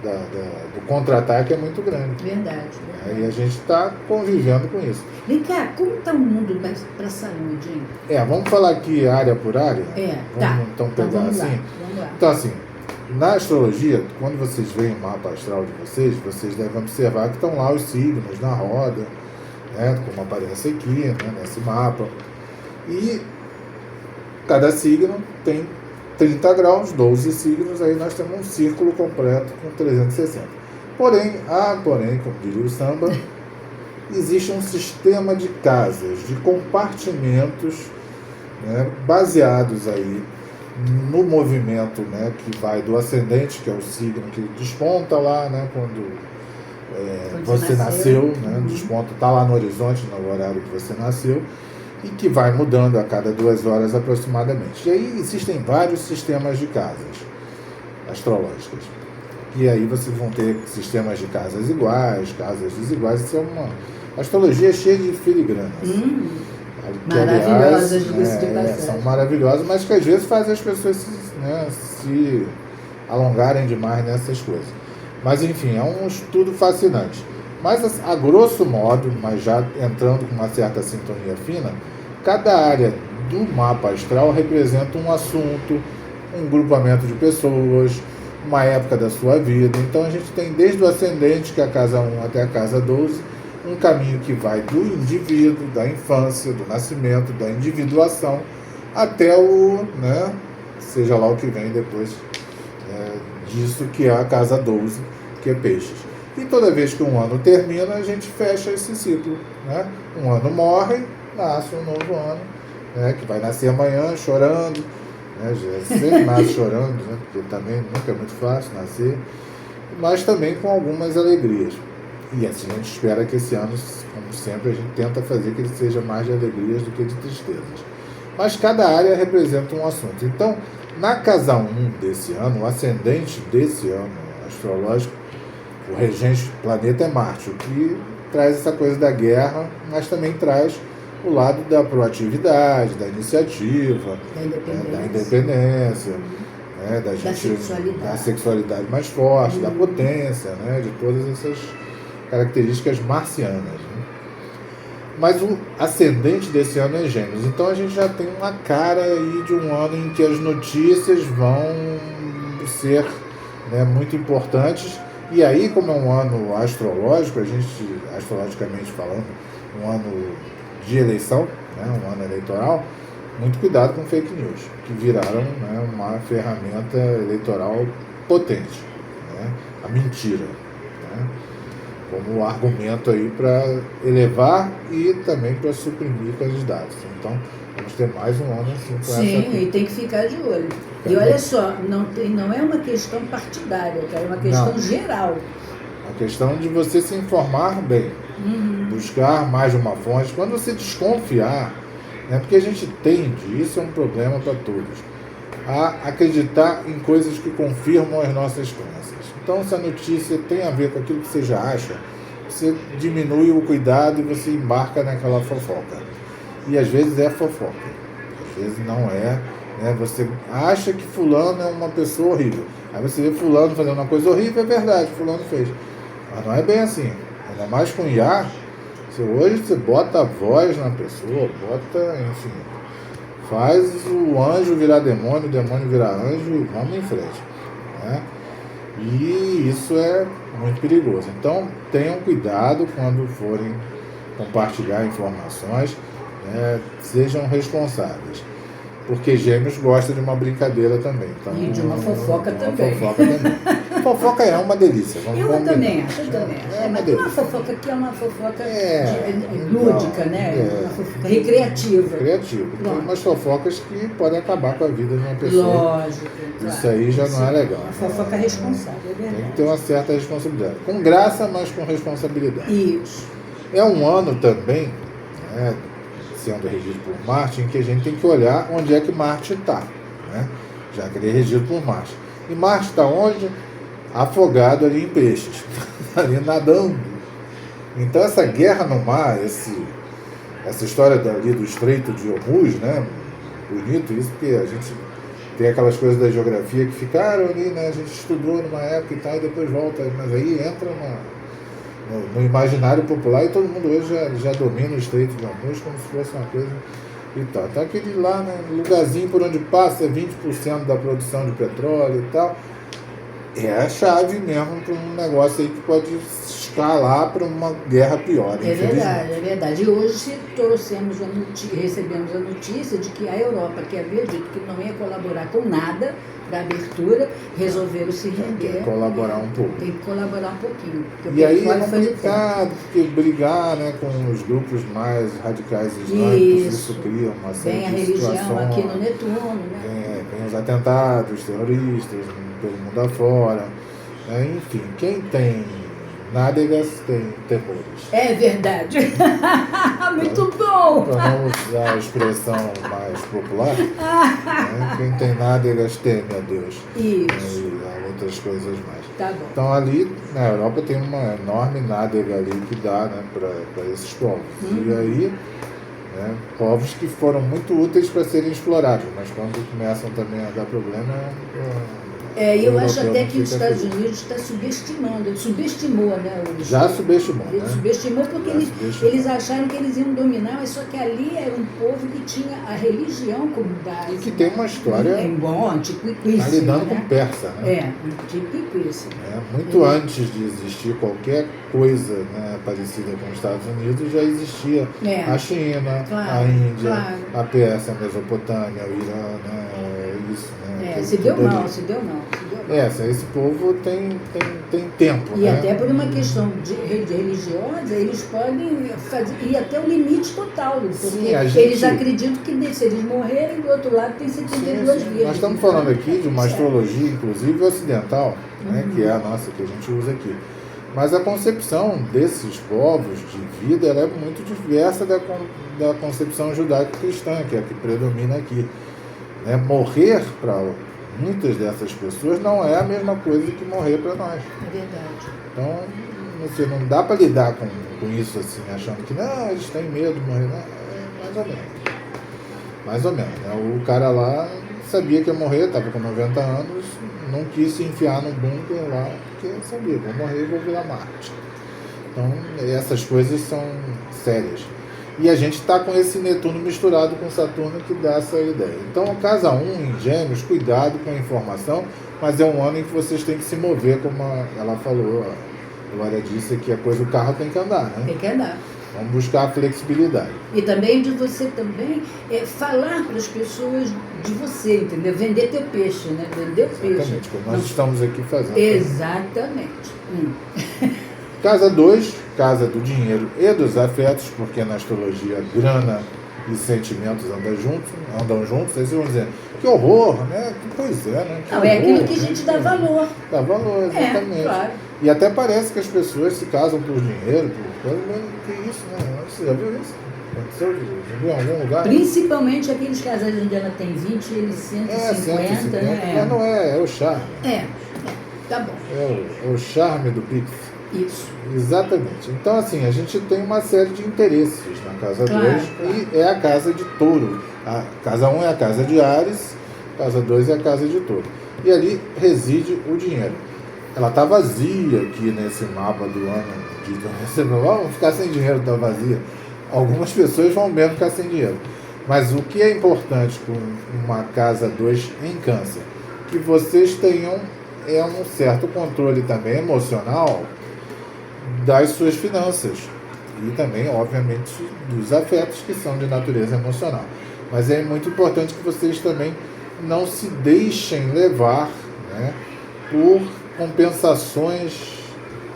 do contra-ataque é muito grande. Verdade. E a gente está convivendo com isso. Vem cá, como está o mundo para a saúde, hein? Vamos falar aqui área por área? Vamos então pegar vamos assim? Vamos lá. Então, assim, na astrologia, quando vocês veem o mapa astral de vocês devem observar que estão lá os signos na roda, né, como aparece aqui, né, nesse mapa. E cada signo tem 30 graus, 12 signos, aí nós temos um círculo completo com 360. Porém, como diria o samba, existe um sistema de casas, de compartimentos, né, baseados aí no movimento, né, que vai do ascendente, que é o signo que desponta lá, né, quando você nasceu, né, desponta, está lá no horizonte, no horário que você nasceu, e que vai mudando a cada 2 horas aproximadamente. E aí existem vários sistemas de casas astrológicas. E aí vocês vão ter sistemas de casas iguais, casas desiguais. Isso é uma astrologia cheia de filigranas. Maravilhosas, diga-se de passagem. São maravilhosas, mas que às vezes fazem as pessoas se alongarem demais nessas coisas. Mas enfim, é um estudo fascinante. Mas a grosso modo, mas já entrando com uma certa sintonia fina, cada área do mapa astral representa um assunto, um grupamento de pessoas, uma época da sua vida. Então a gente tem desde o ascendente, que é a casa 1 até a casa 12, um caminho que vai do indivíduo, da infância, do nascimento, da individuação, até seja lá o que vem depois disso, que é a casa 12, que é peixes. E toda vez que um ano termina, a gente fecha esse ciclo, né? Um ano morre, nasce um novo ano, né? Que vai nascer amanhã chorando, né? Já sempre nasce chorando, né? Porque também nunca é muito fácil nascer, mas também com algumas alegrias. E assim a gente espera que esse ano, como sempre, a gente tenta fazer que ele seja mais de alegrias do que de tristezas. Mas cada área representa um assunto. Então, na casa 1 desse ano, o ascendente desse ano astrológico, o regente do planeta é Marte, o que traz essa coisa da guerra, mas também traz o lado da proatividade, da iniciativa, da independência, né, da sexualidade mais forte, da potência, né, de todas essas características marcianas. Né? Mas o ascendente desse ano é Gêmeos, então a gente já tem uma cara aí de um ano em que as notícias vão ser, né, muito importantes. E aí, como é um ano astrológico, astrologicamente falando, um ano de eleição, né, um ano eleitoral, muito cuidado com fake news, que viraram, né, uma ferramenta eleitoral potente, né, a mentira, né, como argumento aí para elevar e também para suprimir candidatos. Então, vamos ter mais um ano assim com essa... Sim, e tem que ficar de olho. E olha só, não é uma questão partidária, é uma questão geral. A questão de você se informar bem, buscar mais de uma fonte. Quando você desconfiar, né, porque a gente tende, isso é um problema para todos, a acreditar em coisas que confirmam as nossas crenças. Então, se a notícia tem a ver com aquilo que você já acha, você diminui o cuidado e você embarca naquela fofoca. E às vezes é fofoca, às vezes não é, né? Você acha que fulano é uma pessoa horrível, aí você vê fulano fazendo uma coisa horrível, é verdade, fulano fez, mas não é bem assim, ainda mais com IA. Hoje você bota a voz na pessoa, enfim, faz o anjo virar demônio, o demônio virar anjo e vamos em frente, né? E isso é muito perigoso. Então tenham cuidado quando forem compartilhar informações, né? Sejam responsáveis, porque Gêmeos gosta de uma brincadeira também. Então, e de uma fofoca também. Fofoca é uma delícia. Eu também acho. Mas tem uma fofoca que é uma fofoca lúdica, né? Uma fofoca recreativa. Tem umas fofocas que podem acabar com a vida de uma pessoa. Lógico. Isso aí já não é legal. Uma fofoca responsável, é verdade. Tem que ter uma certa responsabilidade. Com graça, mas com responsabilidade. Isso. É um ano também, né, sendo regido por Marte, em que a gente tem que olhar onde é que Marte está, né? Já que ele é regido por Marte. E Marte está onde? Afogado ali em peixes, ali nadando. Então essa guerra no mar, essa história ali do Estreito de Hormuz, né? Bonito isso, porque a gente tem aquelas coisas da geografia que ficaram ali, né? A gente estudou numa época e tal, e depois volta, mas aí entra no imaginário popular e todo mundo hoje já domina o Estreito de Hormuz como se fosse uma coisa e tal. Então aquele lá, né, lugarzinho por onde passa 20% da produção de petróleo e tal, é a chave mesmo para um negócio aí que pode escalar para uma guerra pior. É verdade. E hoje recebemos a notícia de que a Europa, que havia dito que não ia colaborar com nada para a abertura, resolveram se render. Tem que colaborar um pouco. Tem que colaborar um pouquinho. E aí é complicado, porque brigar, né, com os grupos mais radicais islâmicos, isso cria uma série de situações. Tem a religião aqui no Netuno, né? Tem os atentados terroristas pelo mundo afora. Enfim, quem tem nádegas tem temores. É verdade. Muito bom! Para não usar a expressão mais popular, né? Quem tem nádegas teme a Deus. Isso. E há outras coisas mais. Tá bom. Então ali na Europa tem uma enorme nádega ali que dá, né, para esses povos. E aí, né, povos que foram muito úteis para serem explorados, mas quando começam também a dar problema... eu acho até que os Estados Unidos está subestimando. Ele subestimou, né? Já subestimou, Ele subestimou porque eles acharam que eles iam dominar, mas só que ali era um povo que tinha a religião como base. E que tem uma história... antiquíssima. Está lidando com persa, né? Antiquíssima. Muito antes de existir qualquer coisa, né, parecida com os Estados Unidos, já existia a China, a Índia, a Pérsia, a Mesopotâmia, o Irã, né, isso, né? Se deu mal. Esse povo tem tempo, e né? até por uma questão religiosa, eles podem ir até o limite total, porque eles acreditam que se eles morrerem, do outro lado tem 72 vidas. Nós estamos falando aqui de uma astrologia, inclusive ocidental, né, que é a nossa, que a gente usa aqui. Mas a concepção desses povos de vida ela é muito diversa da concepção judaico-cristã, que é a que predomina aqui. Né? Morrer para muitas dessas pessoas não é a mesma coisa que morrer para nós. É verdade. Então, você não dá para lidar com isso assim, achando que não, eles têm medo de morrer. Não, mais ou menos. Mais ou menos. Né? O cara lá sabia que ia morrer, estava com 90 anos, não quis se enfiar no bunker lá, porque sabia, vou morrer e vou virar Marte. Então, essas coisas são sérias. E a gente está com esse Netuno misturado com Saturno que dá essa ideia. Então, casa 1 em Gêmeos, cuidado com a informação, mas é um ano em que vocês têm que se mover, como ela falou, a Glória disse que a coisa, o carro tem que andar, né? Tem que andar. Vamos buscar a flexibilidade. E também de você também falar para as pessoas de você, entendeu? Vender teu peixe, né? Vender o peixe. Exatamente, como nós estamos aqui fazendo. Exatamente. Casa 2, casa do dinheiro e dos afetos, porque na astrologia grana e sentimentos andam juntos. Aí vocês vão dizer, que horror, né? Pois é, né? Que Não, horror, é aquilo que a gente dá valor. Dá valor, exatamente. Claro. E até parece que as pessoas se casam por dinheiro, por coisa, mas que isso, né? Você já viu isso? Aconteceu? Já viu em algum lugar? Principalmente aqueles casais onde ela tem 20 e ele 150, 150, né? Mas não é o charme. Tá bom. É o charme do Pix. Isso. Exatamente. Então, assim, a gente tem uma série de interesses na casa 2 claro. E é a casa de touro. A casa 1 é a casa de Áries, a casa 2 é a casa de touro. E ali reside o dinheiro. Ela está vazia aqui nesse mapa do ano. Vamos ficar sem dinheiro, está vazia. Algumas pessoas vão mesmo ficar sem dinheiro. Mas o que é importante com uma casa 2 em Câncer? Que vocês tenham um certo controle também emocional das suas finanças e também, obviamente, dos afetos que são de natureza emocional. Mas é muito importante que vocês também não se deixem levar, né, por compensações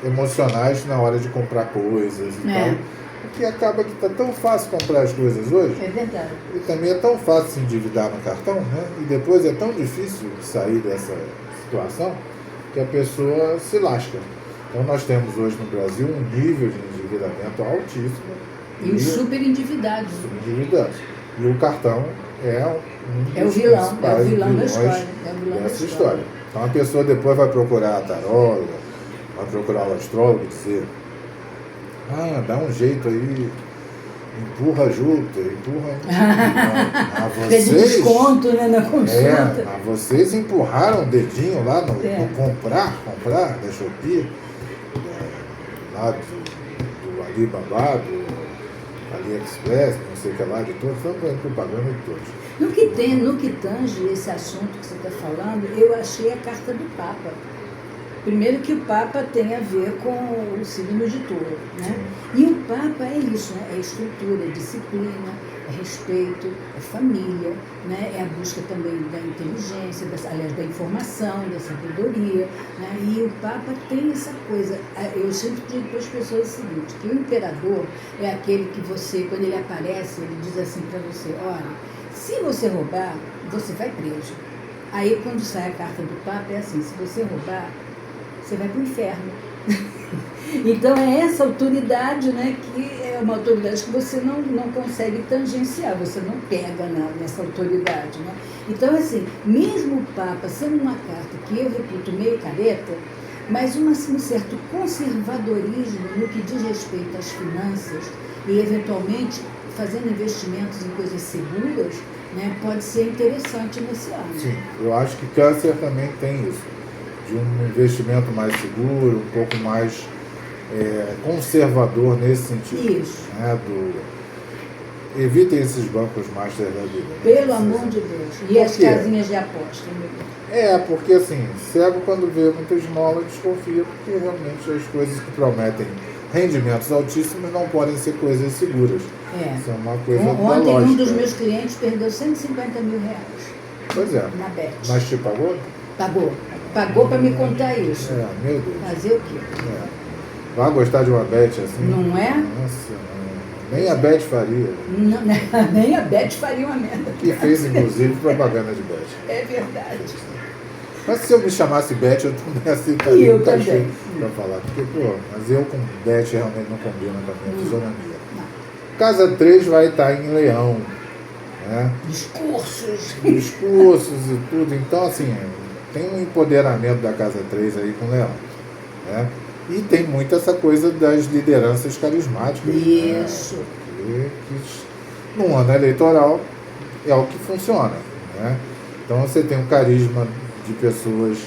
emocionais na hora de comprar coisas e tal. Porque acaba que está tão fácil comprar as coisas hoje. É verdade. E também é tão fácil se endividar no cartão, né? E depois é tão difícil sair dessa situação que a pessoa se lasca. Então nós temos hoje no Brasil um nível de endividamento altíssimo. E os super endividados. E o cartão é um dos vilão da vilões história. dessa história. Então a pessoa depois vai procurar a taróloga, vai procurar o astrólogo e dizer: dá um jeito aí, empurra Júpiter, empurra. Tem desconto, né, na consulta. Mas vocês empurraram o dedinho lá no comprar da Shopee, lá do Alibaba, do AliExpress, não sei o que lá, de todos, estão fazendo propaganda de todos. No que tange esse assunto que você está falando, eu achei a carta do Papa. Primeiro que o Papa tem a ver com o signo de Touro, né? E o Papa é isso, né? É estrutura, é disciplina, é respeito, é família, né? É a busca também da inteligência, da informação, da sabedoria, né? E o Papa tem essa coisa. Eu sempre digo para as pessoas o seguinte, que o imperador é aquele que você, quando ele aparece, ele diz assim para você: olha, se você roubar, você vai preso. Aí quando sai a carta do Papa é assim: se você roubar, você vai para o inferno. Então é essa autoridade, né, que é uma autoridade que você não consegue tangenciar, você não pega nessa autoridade, né? Então, assim, mesmo o Papa sendo uma carta que eu reputo meio careta, mas um certo conservadorismo no que diz respeito às finanças e, eventualmente, fazendo investimentos em coisas seguras, né, pode ser interessante nesse ano. Sim, eu acho que Câncer também tem isso, de um investimento mais seguro, um pouco mais conservador nesse sentido. Isso. Né, evitem esses bancos master da vida. Né? Pelo amor de Deus. E as casinhas de aposta. Porque assim, cego quando vê muita esmola desconfia, porque realmente as coisas que prometem rendimentos altíssimos não podem ser coisas seguras. Isso é uma coisa Ontem lógica. Um dos meus clientes perdeu 150 mil reais. Pois é. Na Bet. Mas te pagou? Pagou para me contar isso. Meu Deus. Fazer o quê? Vai gostar de uma Bet assim? Não é? Nossa, nem a Bet faria. Não, nem a Bet faria uma merda. E fez, inclusive, propaganda de Bet. É verdade. Mas se eu me chamasse Bet, eu também aceitaria um cachê para falar. Porque, mas eu com Bet realmente não combina com a minha fisionomia. Casa 3 vai estar em Leão. Né? Discursos e tudo. Então, assim, tem um empoderamento da Casa 3 aí com Leão. Né? E tem muito essa coisa das lideranças carismáticas. Isso. Né? Que no ano eleitoral é o que funciona. Né? Então você tem um carisma de pessoas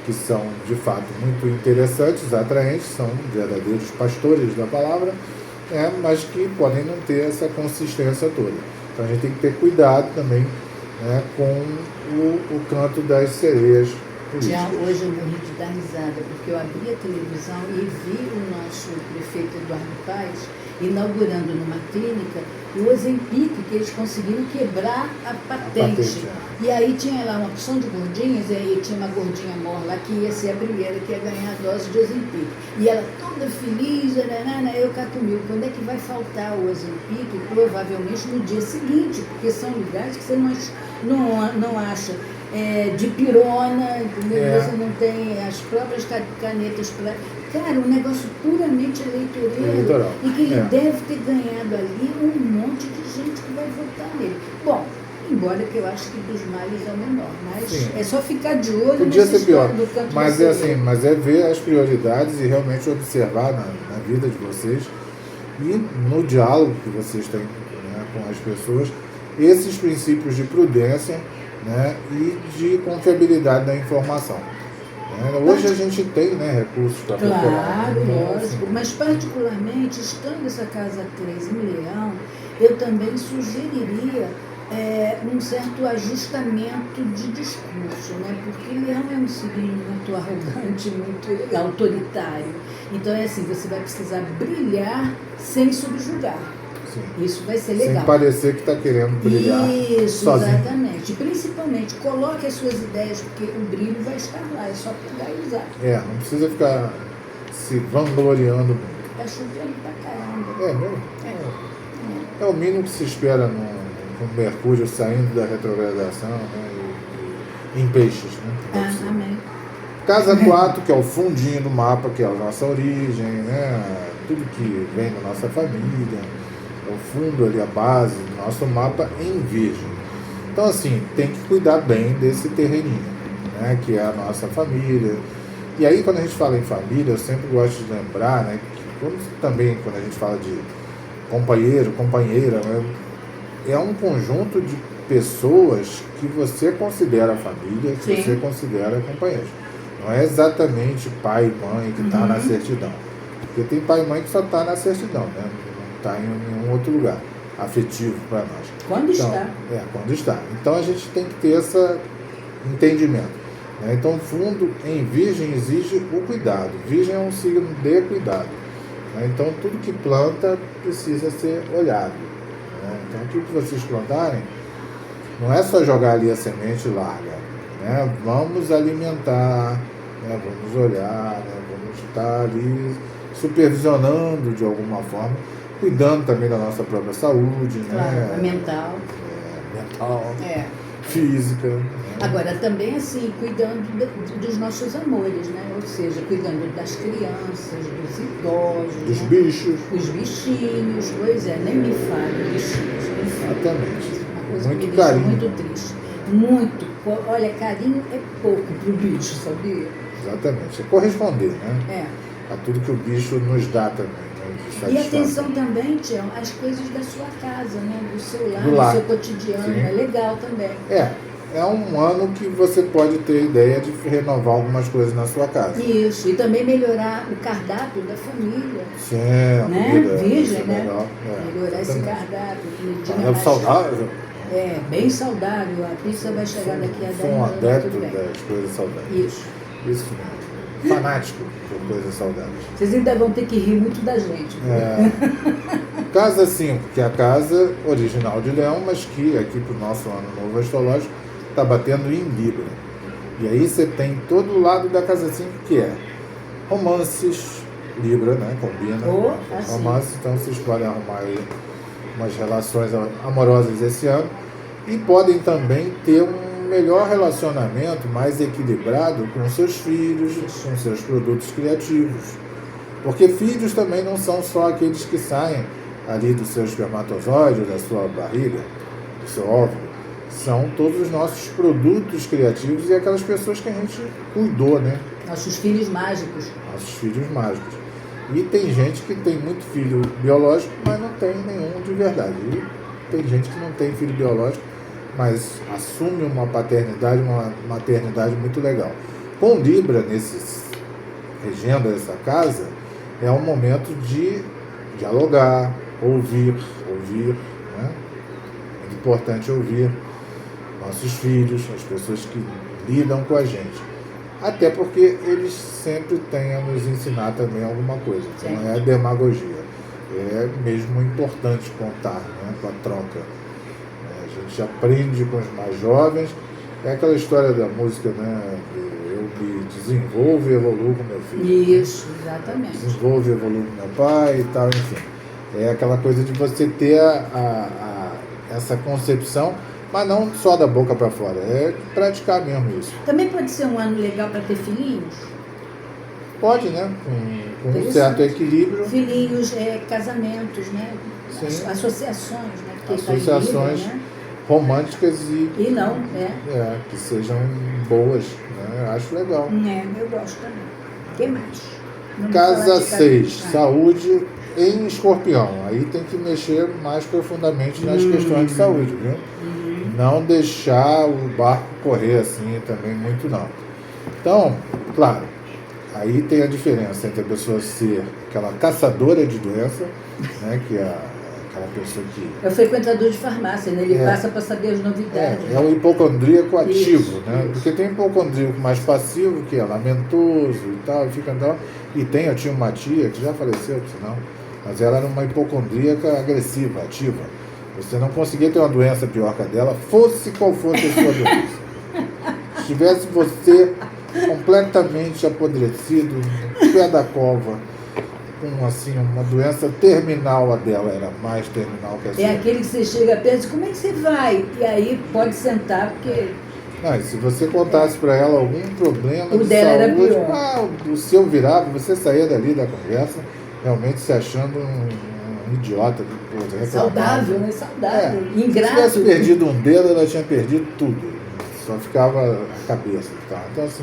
que são, de fato, muito interessantes, atraentes, são verdadeiros pastores da palavra, mas que podem não ter essa consistência toda. Então a gente tem que ter cuidado também, né, com o canto das sereias Tião, hoje eu morri de dar risada, porque eu abri a televisão e vi o nosso prefeito Eduardo Paes inaugurando numa clínica o Ozempic, que eles conseguiram quebrar a patente. E aí tinha lá uma opção de gordinhas, e aí tinha uma gordinha mor lá que ia ser a primeira que ia ganhar a dose de Ozempic. E ela toda feliz, eu cá comigo, quando é que vai faltar o Ozempic? Provavelmente no dia seguinte, porque são lugares que você não acha dipirona, entendeu? Você não tem as próprias canetas para... Cara, um negócio puramente eleitoreiro e que ele deve ter ganhado ali um monte de gente que vai votar nele. Bom, embora que eu acho que dos males é o menor, mas sim, é só ficar de olho. Podia ser pior, mas é ver as prioridades e realmente observar na vida de vocês e no diálogo que vocês têm, né, com as pessoas, esses princípios de prudência, né, e de confiabilidade da informação. Hoje a gente tem, né, recursos para procurar. Claro, lógico, mas particularmente, estando essa casa 3 em Leão, eu também sugeriria um certo ajustamento de discurso, né? Porque Leão é um signo muito arrogante, muito autoritário. Então é assim, você vai precisar brilhar sem subjugar. Sim. Isso vai ser legal. Sem parecer que está querendo brilhar. Isso, sozinho. Exatamente. Principalmente, coloque as suas ideias, porque o brilho vai estar lá, é só pegar e usar. Não precisa ficar se vangloriando muito. Está chovendo pra caramba. É mesmo? É o mínimo que se espera com Mercúrio saindo da retrogradação, né, e em peixes. Né, amém. Casa 4, que é o fundinho do mapa, que é a nossa origem, né, tudo que vem da nossa família. É o fundo ali, a base do nosso mapa em Virgem. Então, assim, tem que cuidar bem desse terreninho, né, que é a nossa família. E aí, quando a gente fala em família, eu sempre gosto de lembrar, né, que também quando a gente fala de companheiro, companheira, né, é um conjunto de pessoas que você considera família, que Sim. você considera companheiros. Não é exatamente pai e mãe que está na certidão. Porque tem pai e mãe que só está na certidão, né? Está em nenhum outro lugar afetivo para nós. Quando está. Quando está. Então a gente tem que ter esse entendimento. Né? Então o fundo em Virgem exige o cuidado. Virgem é um signo de cuidado. Né? Então tudo que planta precisa ser olhado. Né? Então tudo que vocês plantarem, não é só jogar ali a semente e larga. Né? Vamos alimentar, né? Vamos olhar, né? Vamos estar ali supervisionando de alguma forma, cuidando também da nossa própria saúde, claro, né? Mental. Mental. Física. Né? Agora, também assim, cuidando dos nossos amores, né? Ou seja, cuidando das crianças, dos idosos. Dos né? bichos. Os bichinhos, pois é, nem me fale, bichinhos. Exatamente. Uma coisa muito que me deixa carinho. muito triste. Muito. Olha, carinho é pouco pro bicho, sabia? Exatamente. É corresponder, né? A tudo que o bicho nos dá também. Né? E atenção também, Tião, às coisas da sua casa, né? Do seu lar, do seu cotidiano. Sim. É legal também. É um ano que você pode ter ideia de renovar algumas coisas na sua casa. Isso, e também melhorar o cardápio da família. Sim, né? Virgem, né? Legal. Melhorar esse cardápio. Saudável. Bem saudável. A pizza vai chegar daqui a 10 anos. Sou um adepto das coisas saudáveis. Isso mesmo. Fanático por coisas saudáveis. Vocês ainda vão ter que rir muito da gente. Casa 5, que é a casa original de Leão, mas que aqui para o nosso ano novo astrológico está batendo em Libra. E aí você tem todo o lado da casa 5 que é romances, Libra, né? Combina. Romances, então vocês podem arrumar aí umas relações amorosas esse ano e podem também ter um melhor relacionamento, mais equilibrado com seus filhos, com seus produtos criativos. Porque filhos também não são só aqueles que saem ali do seu espermatozoide, da sua barriga, do seu óvulo. São todos os nossos produtos criativos e aquelas pessoas que a gente cuidou, né? Nossos filhos mágicos. Nossos filhos mágicos. E tem gente que tem muito filho biológico, mas não tem nenhum de verdade. E tem gente que não tem filho biológico, mas assume uma paternidade, uma maternidade muito legal. Com Libra, regendo essa casa, é um momento de dialogar, ouvir, né? É importante ouvir nossos filhos, as pessoas que lidam com a gente. Até porque eles sempre têm a nos ensinar também alguma coisa. Então não é demagogia. É mesmo importante contar, né, com a troca. A gente aprende com os mais jovens. É aquela história da música, né? Eu me desenvolvo e evoluo com meu filho. Isso, exatamente. Desenvolvo e evoluo com meu pai e tal, enfim. É aquela coisa de você ter essa concepção, mas não só da boca para fora, é praticar mesmo isso. Também pode ser um ano legal para ter filhinhos? Pode, né? Com um certo equilíbrio. Filhinhos, casamentos, né? Sim. Associações, né? Porque associações né? românticas e não, que sejam boas, né? Acho legal. Eu gosto também. O que mais? Casa 6, saúde em Escorpião. Aí tem que mexer mais profundamente nas questões de saúde, viu? Não deixar o barco correr assim também muito não. Então, claro, aí tem a diferença entre a pessoa ser aquela caçadora de doença, né, que é aquela pessoa que... É o frequentador de farmácia, né? Ele passa para saber as novidades. É o hipocondríaco ativo, né? Porque tem hipocondríaco mais passivo, que é lamentoso e tal, e fica andando. E eu tinha uma tia que já faleceu, por sinal, mas ela era uma hipocondríaca agressiva, ativa. Você não conseguia ter uma doença pior que a dela, fosse qual fosse a sua doença. Se tivesse você completamente apodrecido, no pé da cova, com assim, uma doença terminal, a dela era mais terminal que a sua. É aquele que você chega perto e diz, como é que você vai? E aí pode sentar, porque... Não, e se você contasse para ela algum problema o de dela saúde, era pior. O seu virava, você saía dali da conversa realmente se achando um idiota. Saudável, né? Saudável. Ingrato. Se tivesse perdido um dedo, ela tinha perdido tudo. Só ficava a cabeça. Tá? Então, assim,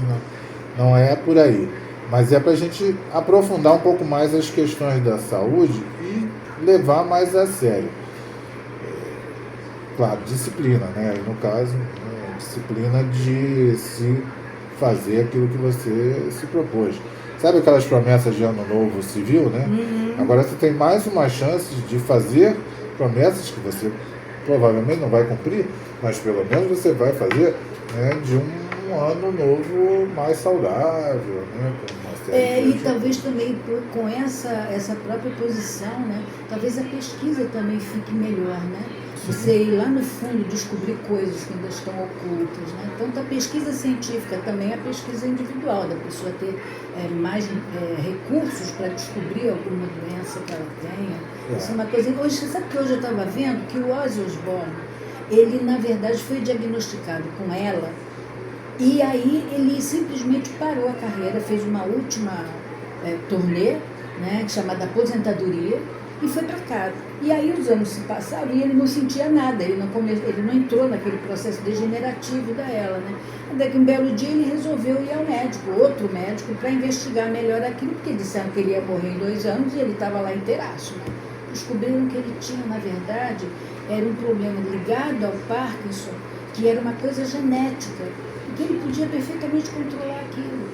não é por aí. Mas é para a gente aprofundar um pouco mais as questões da saúde e levar mais a sério. Claro, disciplina, né? E no caso, disciplina de se fazer aquilo que você se propôs. Sabe aquelas promessas de ano novo civil, né? Agora você tem mais uma chance de fazer promessas que você provavelmente não vai cumprir, mas pelo menos você vai fazer, né, de um ano novo mais saudável, né? E talvez também com essa própria posição, né? Talvez a pesquisa também fique melhor, né? Você ir lá no fundo descobrir coisas que ainda estão ocultas, né? Tanto a pesquisa científica, também a pesquisa individual, da pessoa ter mais recursos para descobrir alguma doença que ela tenha. Isso é uma coisa... Hoje, sabe que hoje eu estava vendo que o Ozzy Osbourne, ele na verdade foi diagnosticado com ela, e aí ele simplesmente parou a carreira, fez uma última turnê, né, chamada Aposentadoria, e foi para casa. E aí os anos se passaram e ele não sentia nada, ele não entrou naquele processo degenerativo da ela, né? Até que um belo dia ele resolveu ir ao médico, outro médico, para investigar melhor aquilo, porque disseram que ele ia morrer em 2 anos e ele estava lá inteiraço, né? Descobriram que ele tinha, na verdade, era um problema ligado ao Parkinson, que era uma coisa genética, e que ele podia perfeitamente controlar aquilo.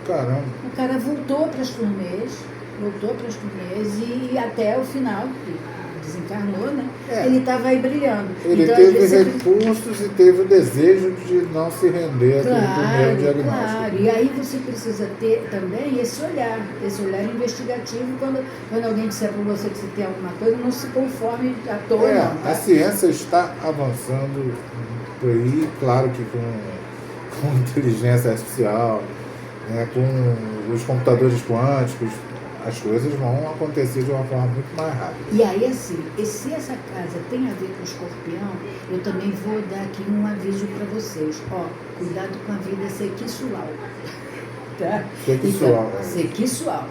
Caramba. O cara voltou para as turnês e até o final, desencarnou, né? Ele estava aí brilhando. Ele então, teve recursos e teve o desejo de não se render àquele primeiro diagnóstico. Claro, e aí você precisa ter também esse olhar investigativo, quando alguém disser para você que você tem alguma coisa, não se conforme à toa, não. Tá? A ciência está avançando por aí, claro que com inteligência artificial, né, com os computadores quânticos, as coisas vão acontecer de uma forma muito mais rápida. E aí, assim, se essa casa tem a ver com o escorpião, eu também vou dar aqui um aviso para vocês. Cuidado com a vida sexual. Tá? Sexual. Então, sexual,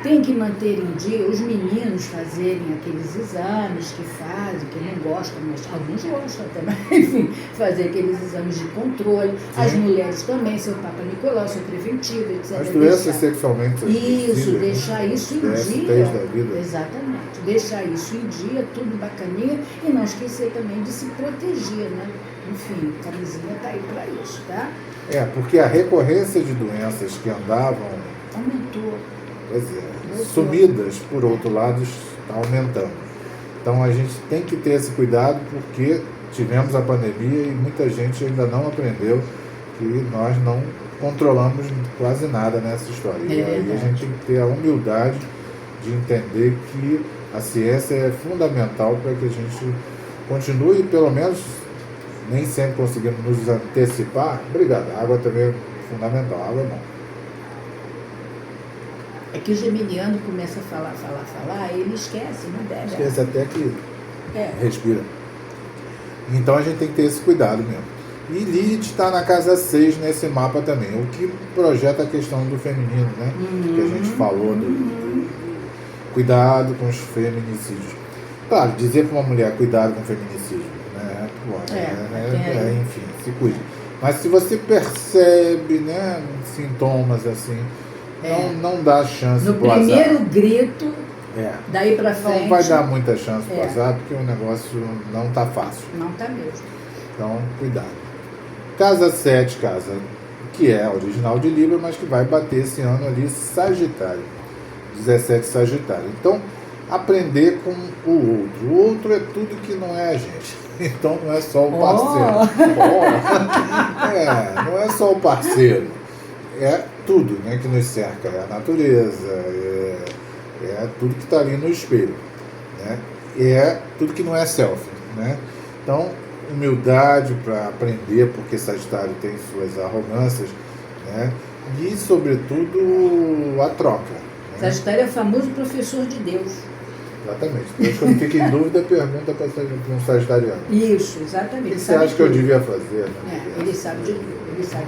Tem que manter em dia os meninos fazerem aqueles exames que fazem, que não gostam, mas alguns gostam também, enfim, fazer aqueles exames de controle. Sim. As mulheres também, seu Papa Nicolau, seu preventivo, etc. As doenças sexualmente isso, deixar isso em dia. Da vida. Exatamente. Deixar isso em dia, tudo bacaninha, e não esquecer também de se proteger, né? Enfim, a camisinha está aí para isso, tá? Porque a recorrência de doenças que andavam... Aumentou. Pois sumidas, por outro lado, está aumentando. Então a gente tem que ter esse cuidado, porque tivemos a pandemia e muita gente ainda não aprendeu que nós não controlamos quase nada nessa história. E aí a gente tem que ter a humildade de entender que a ciência é fundamental para que a gente continue, pelo menos, nem sempre conseguimos nos antecipar. Obrigado, a água também é fundamental, a água é bom. É que o geminiano começa a falar, e ele esquece, não deve. Esquece até que respira. Então a gente tem que ter esse cuidado mesmo. E Lilith está na casa 6 nesse mapa também, o que projeta a questão do feminino, né? Que a gente falou do cuidado com os feminicídios. Claro, dizer para uma mulher cuidado com o feminicídio, né? Enfim, se cuide. Mas se você percebe, né, sintomas assim, não dá chance no primeiro grito, daí para frente. Não vai dar muita chance para azar, porque o negócio não está fácil. Não está mesmo. Então, cuidado. Casa 7, que é a original de Libra, mas que vai bater esse ano ali Sagitário. 17 Sagitário. Então, aprender com o outro. O outro é tudo que não é a gente. Então, não é só o parceiro. Não é só o parceiro. É tudo, né, que nos cerca. É a natureza, é tudo que está ali no espelho. Né? É tudo que não é selfie. Né? Então, humildade para aprender, porque Sagitário tem suas arrogâncias, né? E, sobretudo, a troca. Né? Sagitário é o famoso professor de Deus. Exatamente. Depois, quando fica em dúvida, pergunta para um sagitariano. Isso, exatamente. O que você acha que eu devia fazer? Né? Ele sabe de tudo.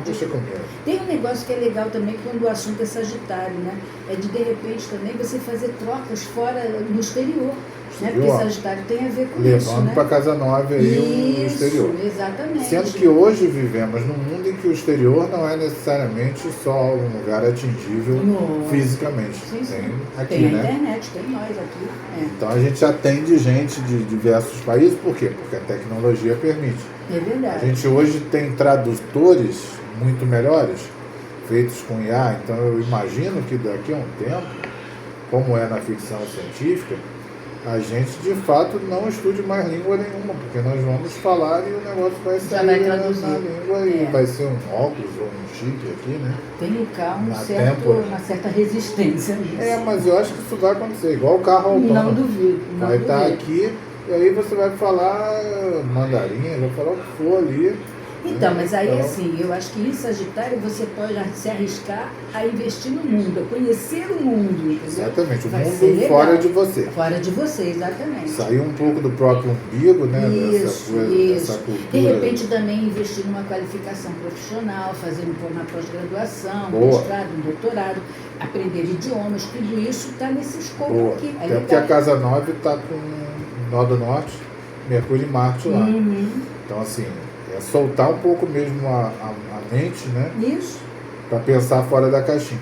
Deixa comigo. Tem um negócio que é legal também quando o assunto é Sagitário, né? É de repente também você fazer trocas fora no exterior. Né? Porque Sagitário tem a ver com isso. Levando para casa 9 aí o exterior. Exatamente. Sendo que hoje vivemos num mundo em que o exterior não é necessariamente só um lugar atingível fisicamente. Sim. Tem aqui, tem a né? internet, tem nós aqui. Então a gente atende gente de diversos países, por quê? Porque a tecnologia permite. É verdade. A gente hoje tem tradutores muito melhores, feitos com IA, então eu imagino que daqui a um tempo, como é na ficção científica, a gente de fato não estude mais língua nenhuma, porque nós vamos falar e o negócio vai sair na língua e vai ser um óculos ou um chip aqui, né? Tem um carro uma certa resistência nisso. Mas eu acho que isso vai acontecer, igual o carro autônomo. Não duvido. Vai estar aqui e aí você vai falar mandarim, vai falar o que for ali. Então, mas aí assim, eu acho que em Sagitário você pode se arriscar a investir no mundo, a conhecer o mundo. Entendeu? Exatamente, o mundo fora de você. Fora de você, exatamente. Sair um pouco do próprio umbigo, né? Isso. Dessa cultura. De repente também investir numa qualificação profissional, fazer uma pós-graduação, um mestrado, um doutorado, aprender idiomas, tudo isso está nesse escopo aqui. Até porque a casa 9 está com Nó do Norte, Mercúrio e Marte lá. Então, assim, é soltar um pouco mesmo a mente, né? Isso. Para pensar fora da caixinha.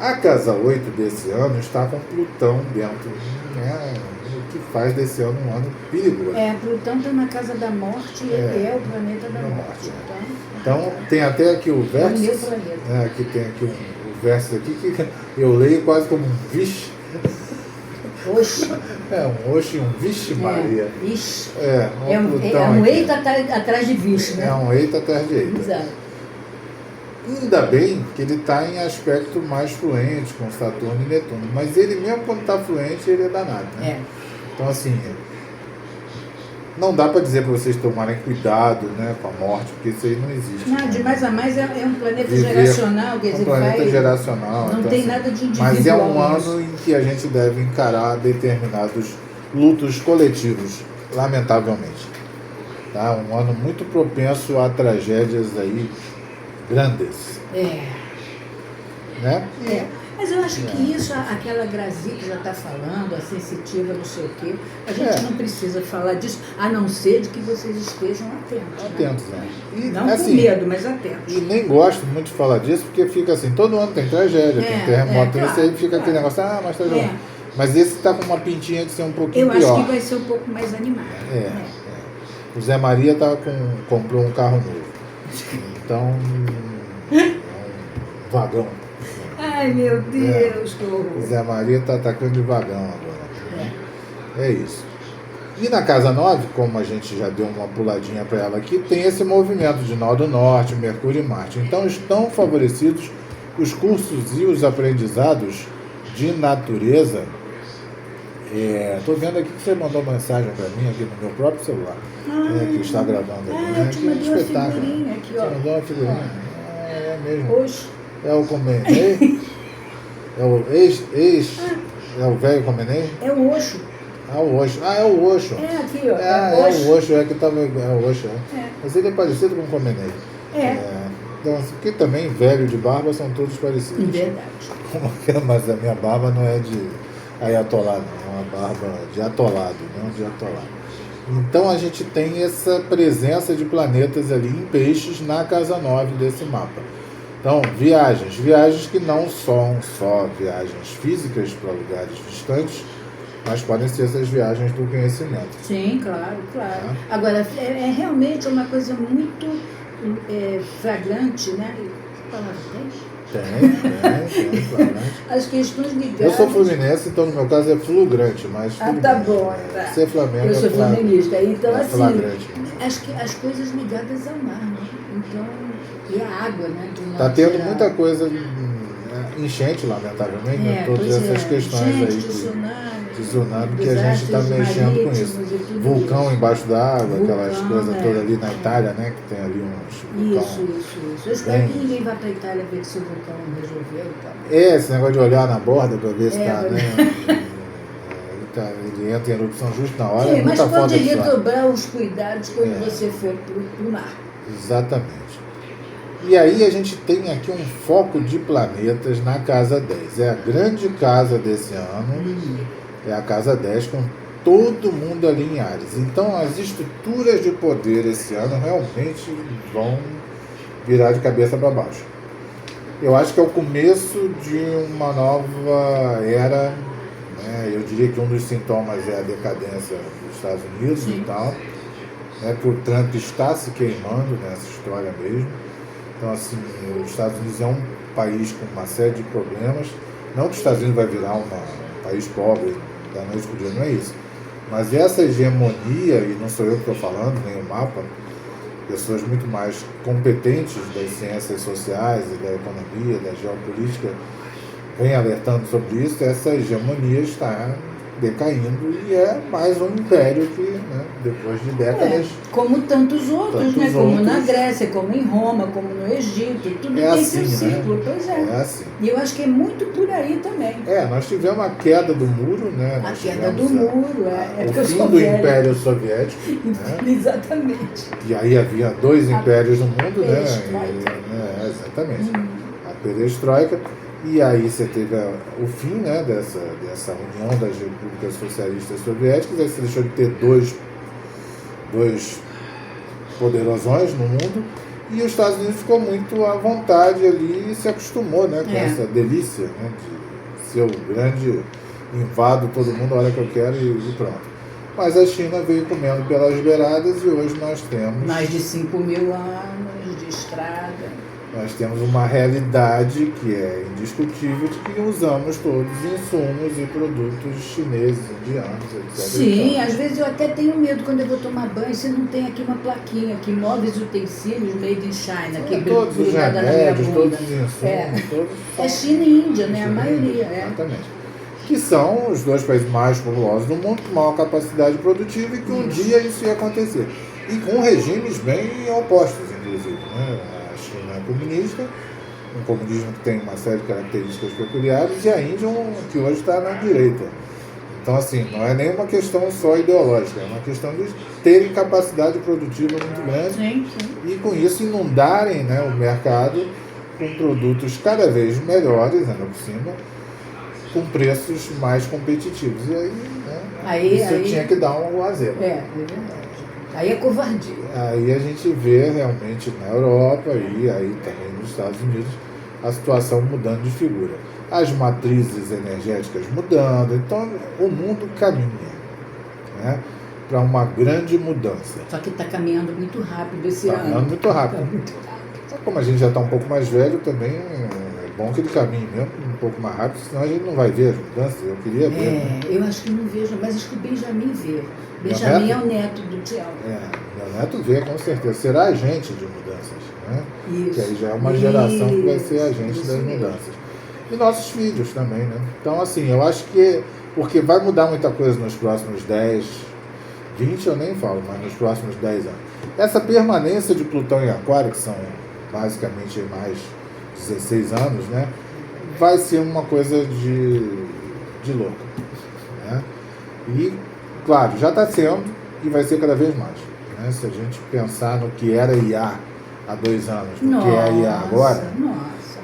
A casa 8 desse ano está com Plutão dentro, né? O que faz desse ano um ano perigoso. Plutão está na casa da morte e ele é o planeta da morte. Então, tem até aqui o verso. Aqui tem aqui o verso aqui que eu leio quase como um vixe. Oxe. Um oxe e um vixe Maria. Ixi. Um eita atrás de vixe, né? É um eita atrás de eita. Exato. Ainda bem que ele está em aspecto mais fluente com Saturno e Netuno. Mas ele mesmo quando está fluente, ele é danado, né? Então, assim, não dá para dizer para vocês tomarem cuidado, né, com a morte, porque isso aí não existe. Não, de mais a mais é um planeta geracional, quer dizer, planeta geracional. Não então, tem assim, nada de individual. Mas é um ano em que a gente deve encarar determinados lutos coletivos, lamentavelmente. Tá? Um ano muito propenso a tragédias aí grandes. Né? Mas eu acho que isso, aquela Grazi que já está falando, a sensitiva, não sei o quê, a gente não precisa falar disso, a não ser de que vocês estejam atentos. Atentos, né? E, não assim, com medo, mas atentos. E nem gosto muito de falar disso, porque fica assim, todo ano tem tragédia, tem terremoto, isso aí fica aquele negócio, mas tragédia. Mas esse está com uma pintinha de ser um pouquinho pior. Eu acho que vai ser um pouco mais animado. O Zé Maria comprou um carro novo. Então, é um vagão. Ai, meu Deus, que horror. O Zé Maria está atacando de vagão agora. É isso. E na Casa 9, como a gente já deu uma puladinha para ela aqui, tem esse movimento de Nó do Norte, Mercúrio e Marte. Então estão favorecidos os cursos e os aprendizados de natureza. Estou vendo aqui que você mandou mensagem para mim aqui no meu próprio celular, que está gravando aqui. Eu te mandei uma figurinha aqui, ó. Você mandou uma figurinha? É mesmo. Oxo. É o Comenei? É o é o velho Comenei? É o Oxo. O Oxo. É o Oxo. Aqui, ó. É o Oxo, que tava. É o Oxo, É. Mas ele é parecido com o Comenei. Então, que também velho de barba são todos parecidos. Verdade. Mas a minha barba não é de ayatolá, não. É uma barba de atolado, não de atolado. Então a gente tem essa presença de planetas ali em peixes na casa 9 desse mapa. Então, viagens que não são só viagens físicas para lugares distantes, mas podem ser essas viagens do conhecimento. Sim, claro. Agora, é realmente uma coisa muito flagrante, né? Que palavra tem? Tem, flagrante. As questões ligadas... Eu sou fluminense, então no meu caso é flugrante, mas... tá bom. Tá. Ser Flamengo eu sou flamenguista, então é assim, flagrante. As coisas ligadas ao mar, né? Então, e a água, né? Está tendo muita coisa, enchente, lamentavelmente, né? Todas essas questões aí de tsunami, que a gente está mexendo com isso. Vulcão embaixo da água, aquelas coisas todas ali na Itália, né? Que tem ali uns... Isso. Eu espero que ninguém vá para a Itália ver se o vulcão resolveu e tal. Esse negócio de olhar na borda para ver se está, né? Ele entra em erupção justo na hora. Sim, mas pode redobrar os cuidados quando você for para o mar. Exatamente. E aí a gente tem aqui um foco de planetas na casa 10. É a grande casa desse ano, é a casa 10, com todo mundo ali em Áries. Então as estruturas de poder esse ano realmente vão virar de cabeça para baixo. Eu acho que é o começo de uma nova era, né? Eu diria que um dos sintomas é a decadência dos Estados Unidos e tal, né? Porque o Trump está se queimando nessa história mesmo. Então, assim, os Estados Unidos é um país com uma série de problemas. Não que os Estados Unidos vai virar um país pobre da noite para o dia, não é isso. Mas essa hegemonia, e não sou eu que estou falando, nem o mapa, pessoas muito mais competentes das ciências sociais e da economia, da geopolítica, vem alertando sobre isso. Essa hegemonia está decaindo e é mais um império que, né, depois de décadas... como tantos outros, né? Como na Grécia, como em Roma, como no Egito, tudo tem assim, seu ciclo, né? Pois é. É assim. E eu acho que é muito por aí também. Nós tivemos a queda do muro, né? A queda do muro, o fim do Império Soviético. Né? Exatamente. E aí havia dois impérios no mundo, né? Exatamente. A perestroika. E aí você teve o fim, né, dessa união das repúblicas socialistas soviéticas, aí você deixou de ter dois poderosões no mundo, e os Estados Unidos ficou muito à vontade ali e se acostumou, né, com essa delícia, né, de ser o grande invado todo mundo a hora que eu quero e pronto. Mas a China veio comendo pelas beiradas e hoje nós temos... mais de 5.000 anos de estrada. Nós temos uma realidade que é indiscutível de que usamos todos insumos e produtos chineses, indianos, etc. Sim, às vezes eu até tenho medo quando eu vou tomar banho, se não tem aqui uma plaquinha, aqui móveis e utensílios made in China, que todos os remédios, todos os insumos, todos é China e Índia, né? A maioria. Exatamente. Que são os dois países mais populosos do mundo, com maior capacidade produtiva, e que um dia isso ia acontecer. E com regimes bem opostos, inclusive, né? A China é comunista, um comunismo que tem uma série de características peculiares, e a Índia, que hoje está na direita. Então, assim, não é nem uma questão só ideológica, é uma questão de terem capacidade produtiva muito grande e, com isso, inundarem, né, o mercado com produtos cada vez melhores, ainda por cima, com preços mais competitivos. E aí, né, isso tinha que dar um azedo. É verdade. Aí é covardia. Aí a gente vê realmente na Europa e aí também nos Estados Unidos a situação mudando de figura. As matrizes energéticas mudando, então o mundo caminha, né, para uma grande mudança. Só que está caminhando muito rápido esse ano. Caminhando muito rápido. Tá muito rápido. Como a gente já está um pouco mais velho também, bom que ele caminhe mesmo um pouco mais rápido, senão a gente não vai ver as mudanças. Eu queria ver. Né? Eu acho que não vejo, mas acho que o Benjamin vê. Benjamin é o neto do Tiago. Meu neto vê, com certeza. Será agente de mudanças, né? Isso. Que aí já é uma geração que vai ser agente das mudanças. E nossos filhos também, né? Então, assim, eu acho que... Porque vai mudar muita coisa nos próximos 10, 20 eu nem falo, mas nos próximos 10 anos. Essa permanência de Plutão em Aquário, que são basicamente mais 16 anos, né? Vai ser uma coisa de louco. Né? E, claro, já está sendo e vai ser cada vez mais. Né? Se a gente pensar no que era IA há 2 anos, no que é IA agora,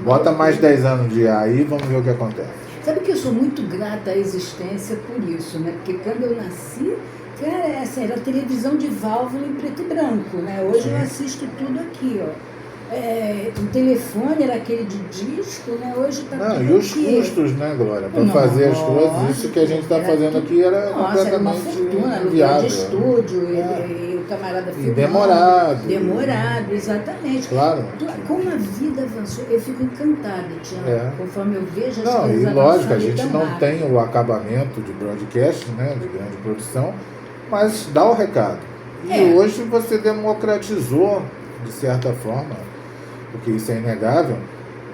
bota mais 10 anos de IA aí e vamos ver o que acontece. Sabe que eu sou muito grata à existência por isso, né? Porque quando eu nasci, cara, assim, era televisão de válvula em preto e branco, né? Hoje eu assisto tudo aqui, ó. O telefone era aquele de disco, né? Hoje está tudo e os custos, né, Glória? Para fazer as coisas, isso que a gente está fazendo aqui era completamente era uma fortuna, aluguel de estúdio, e o camarada filmando. E demorado, exatamente. Claro. Como a vida avançou, eu fico encantada, Tiago, conforme eu vejo as coisas e lógico, a gente não tem o acabamento de broadcast, né, de grande produção, mas dá o recado. E hoje você democratizou, de certa forma, porque isso é inegável,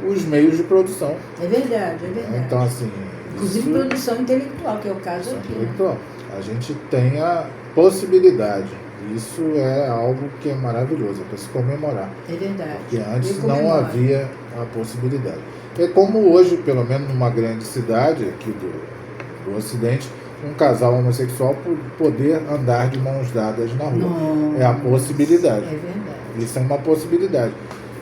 os meios de produção. É verdade. Então, assim... Inclusive produção intelectual, que é o caso aqui. Intelectual. Né? A gente tem a possibilidade. Isso é algo que é maravilhoso, é para se comemorar. É verdade. Porque antes não havia a possibilidade. É como hoje, pelo menos numa grande cidade aqui do Ocidente, um casal homossexual poder andar de mãos dadas na rua. É a possibilidade. É verdade. Isso é uma possibilidade.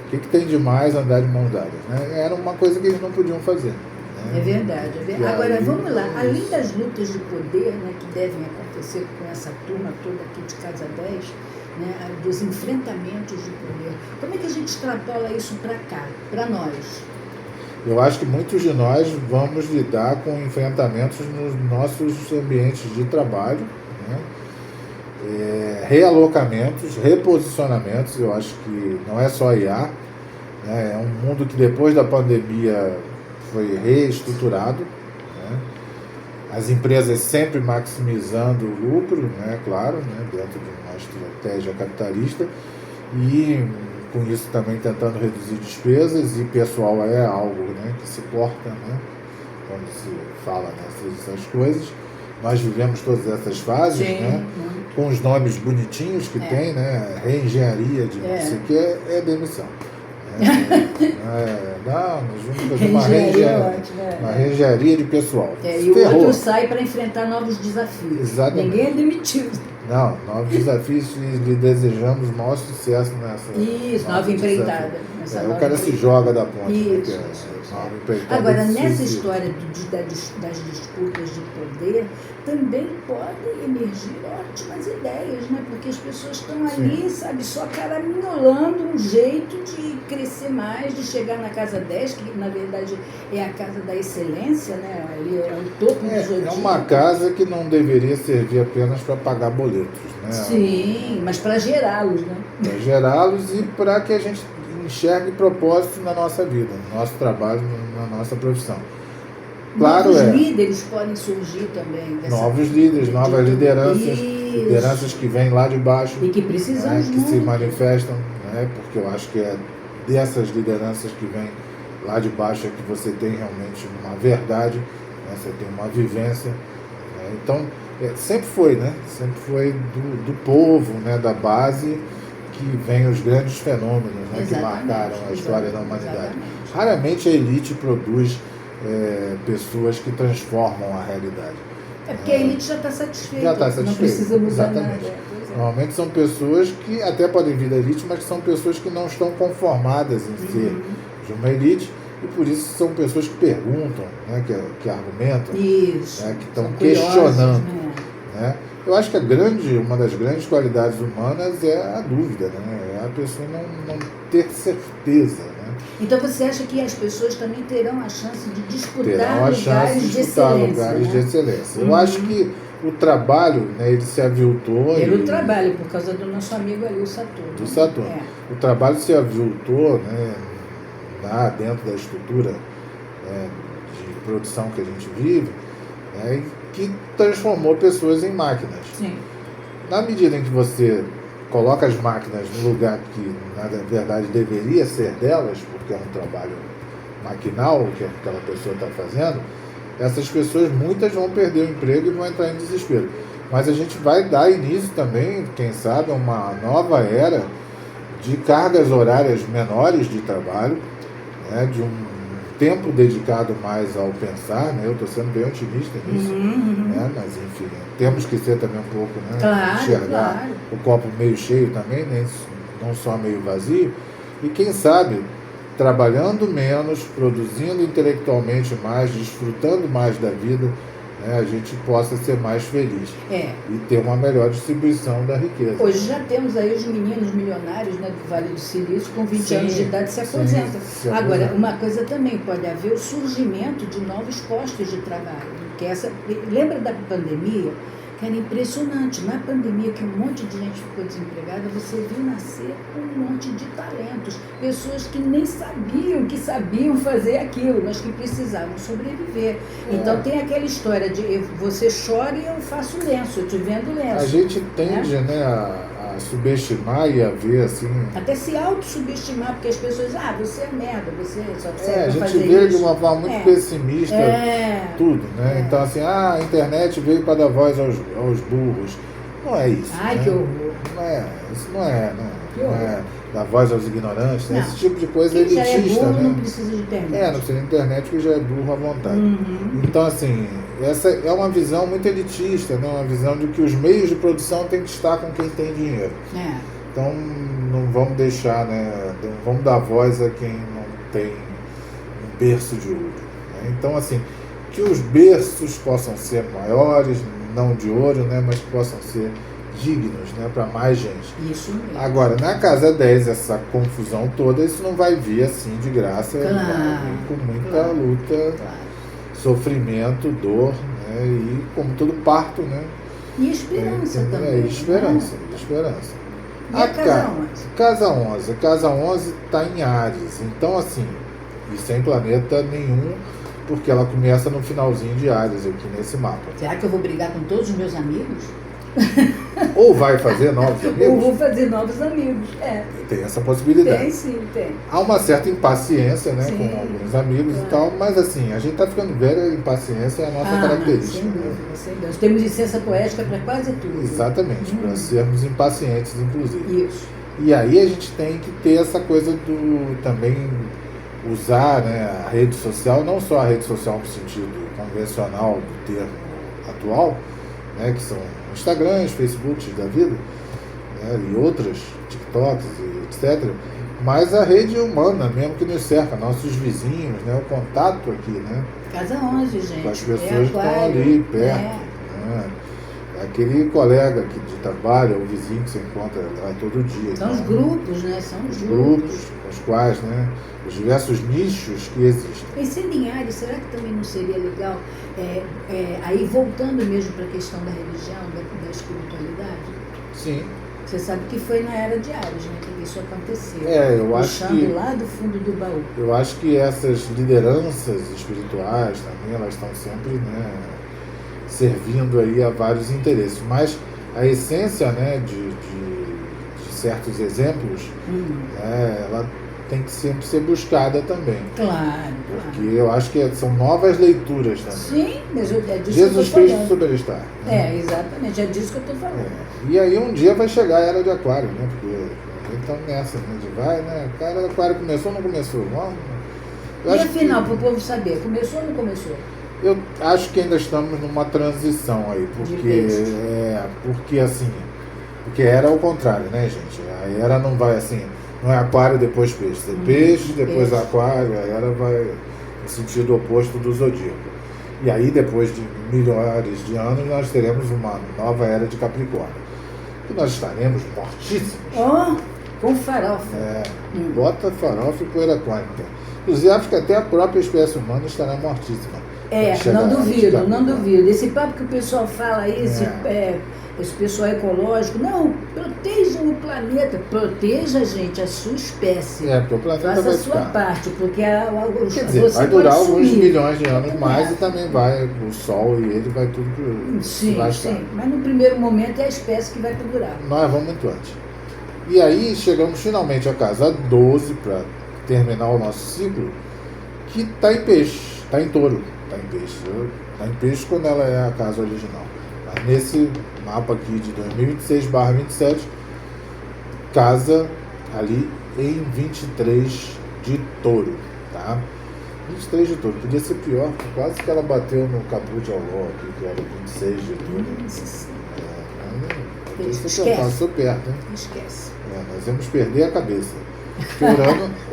O que tem de mais andar de mãos dadas? Né? Era uma coisa que eles não podiam fazer. Né? É verdade. Agora, vamos lá. Além das lutas de poder, né, que devem acontecer com essa turma toda aqui de Casa 10, né, dos enfrentamentos de poder, como é que a gente extrapola isso para cá, para nós? Eu acho que muitos de nós vamos lidar com enfrentamentos nos nossos ambientes de trabalho, né? Realocamentos, reposicionamentos. Eu acho que não é só IA, né? É um mundo que depois da pandemia foi reestruturado, né? As empresas sempre maximizando o lucro, né? Claro, né? Dentro de uma estratégia capitalista e com isso também tentando reduzir despesas, e pessoal é algo, né, que se corta, né, quando se fala nessas coisas. Nós vivemos todas essas fases, né, com os nomes bonitinhos que tem, né, reengenharia de não sei o que, é demissão. Nós vamos fazer uma reengenharia de pessoal. E o outro sai para enfrentar novos desafios. Exatamente. Ninguém é demitido. Não, novos desafios, e lhe desejamos maior sucesso nessa. Isso, nova empreitada. O cara se joga da ponte. Isso. Nova empreitada. Agora, nessa história das disputas de poder, também podem emergir ótimas ideias, né? Porque as pessoas estão ali, sabe, só caraminholando um jeito de crescer mais, de chegar na casa 10, que na verdade é a casa da excelência, né? Ali é o topo do zodíaco. É uma casa que não deveria servir apenas para pagar boletos, né? Sim, mas para gerá-los, né? Para gerá-los e para que a gente enxergue propósito na nossa vida, no nosso trabalho, na nossa profissão. Claro, novos líderes podem surgir também. Novos líderes, novas lideranças, lideranças que vêm lá de baixo. E que precisamos, né, que se manifestam, né, porque eu acho que é dessas lideranças que vêm lá de baixo é que você tem realmente uma verdade, né, você tem uma vivência. Né, então, sempre foi, né? Sempre foi do povo, né, da base, que vem os grandes fenômenos, né, que marcaram a história da humanidade. Exatamente. Raramente a elite produz pessoas que transformam a realidade. É porque a elite já está satisfeita. Já está satisfeita. Não precisa mudar exatamente. nada. Normalmente são pessoas que até podem vir da elite, mas que são pessoas que não estão conformadas em ser de uma elite, e por isso são pessoas que perguntam, né, que argumentam, né, que estão questionando. Né? Eu acho que uma das grandes qualidades humanas é a dúvida, né? É a pessoa não ter certeza. Né? Então você acha que as pessoas também terão a chance de disputar lugares de excelência? Eu acho que o trabalho, né, ele se aviltou. Pelo trabalho, por causa do nosso amigo ali, o Saturno. Do Saturno. O trabalho se aviltou, né, dentro da estrutura, né, de produção que a gente vive, né, que transformou pessoas em máquinas. Sim. Na medida em que você coloca as máquinas no lugar que, na verdade, deveria ser delas, porque é um trabalho maquinal que aquela pessoa está fazendo, essas pessoas, muitas vão perder o emprego e vão entrar em desespero. Mas a gente vai dar início também, quem sabe, a uma nova era de cargas horárias menores de trabalho, né, de um tempo dedicado mais ao pensar, né? Eu estou sendo bem otimista nisso, né? Mas enfim, temos que ser também um pouco, né? Claro, enxergar claro. o copo meio cheio também, né? Não só meio vazio, e quem sabe trabalhando menos, produzindo intelectualmente mais, desfrutando mais da vida, né, a gente possa ser mais feliz e ter uma melhor distribuição da riqueza. Hoje já temos aí os meninos milionários, né, do Vale do Silício, com 20 anos de idade se aposentam. Agora, uma coisa também, pode haver o surgimento de novos postos de trabalho. Que lembra da pandemia? Que era impressionante. Na pandemia, que um monte de gente ficou desempregada, você viu nascer um monte de talentos. Pessoas que nem sabiam que sabiam fazer aquilo, mas que precisavam sobreviver. Então tem aquela história de você chora e eu faço lenço, eu te vendo lenço. A gente tende, né, a subestimar e a ver assim... Até se auto-subestimar, porque as pessoas, você é merda, você só serve pra fazer isso. A gente vê de uma forma muito pessimista tudo, né? Então assim, a internet veio para dar voz aos burros. Não é isso. Ai, né? que horror. Isso não é dar voz aos ignorantes, né? Esse tipo de coisa Quem elitista, já é burro, né? não precisa de internet. Não precisa de internet, porque já é burro à vontade. Então assim, essa é uma visão muito elitista, né? Uma visão de que os meios de produção têm que estar com quem tem dinheiro. Então não vamos deixar, né? Não vamos dar voz a quem não tem um berço de ouro. Né? Então assim, que os berços possam ser maiores, não de ouro, né? Mas que possam ser dignos, né, para mais gente. Isso mesmo. Agora, na Casa 10, essa confusão toda, isso não vai vir assim de graça, claro, vai vir com muita luta, sofrimento, dor, né, e como todo parto, né? E esperança também. Esperança. E a Casa 11? Casa 11 está em Áries, então assim, e sem planeta nenhum, porque ela começa no finalzinho de Áries aqui nesse mapa. Será que eu vou brigar com todos os meus amigos? Ou vai fazer novos amigos? Ou vou fazer novos amigos, Tem essa possibilidade. Tem, sim, tem. Há uma certa impaciência, né, sim, com alguns amigos e tal, mas assim, a gente está ficando velho, a impaciência é a nossa característica. Sem dúvida, sem dúvida. Temos licença poética para quase tudo. Exatamente, para sermos impacientes, inclusive. Isso. E aí a gente tem que ter essa coisa do também usar, né, a rede social, não só a rede social no sentido convencional do termo atual, né, que são Instagrams, Facebooks da vida, né, e outras, TikToks e etc., mas a rede humana mesmo que nos cerca, nossos vizinhos, né, o contato aqui, né? Casa 11, gente. Com as pessoas que estão ali perto. Né? Aquele colega que de trabalho, o vizinho que você encontra lá todo dia. São os grupos, né? São os grupos com os quais, né? Os diversos nichos que existem. Pensando em Áries, será que também não seria legal, aí voltando mesmo para a questão da religião, da espiritualidade? Sim. Você sabe que foi na era de Áries, né, que isso aconteceu. Eu acho que lá do fundo do baú. Eu acho que essas lideranças espirituais também, elas estão sempre, né, servindo aí a vários interesses. Mas a essência, né, de certos exemplos, né, ela tem que sempre ser buscada também. Claro. Porque eu acho que são novas leituras também. Sim, mas é disso Jesus que eu tô Cristo Superstar. Né? Exatamente, é disso que eu estou falando. E aí um dia vai chegar a era de Aquário, né? Porque a gente tá nessa, né? De vai, né? A era de Aquário começou ou não começou? E afinal, para o povo saber, começou ou não começou? Eu acho que ainda estamos numa transição aí, porque assim, porque era o contrário, né, gente? A era não vai assim, não é aquário depois peixe, é peixe, depois aquário, a era vai no sentido oposto do zodíaco. E aí depois de milhares de anos nós teremos uma nova era de Capricórnio. E nós estaremos mortíssimos. Com farofa. Bota farofa e poeira quântica. Inclusive acho que até a própria espécie humana estará mortíssima. Não duvido, não duvido. Esse papo que o pessoal fala aí, esse pessoal ecológico, não, protejam o planeta, proteja, gente, a sua espécie. Porque o planeta faça vai a sua parte, porque quer dizer, vai durar alguns milhões de anos mais e também vai, o Sol e ele vai tudo pro... Sim, mas no primeiro momento é a espécie que vai perdurar. Nós vamos muito antes. E aí chegamos finalmente à casa 12 para terminar o nosso ciclo, que está em peixe, está em touro, está em peixe. Está em peixe quando ela é a casa original. Mas nesse mapa aqui de 2026/27, casa ali em 23 de touro, tá? 23 de touro, podia ser pior, quase que ela bateu no caput de Aló aqui, que era 26 de touro. Passou perto, hein? Esquece. Nós vamos perder a cabeça. Porque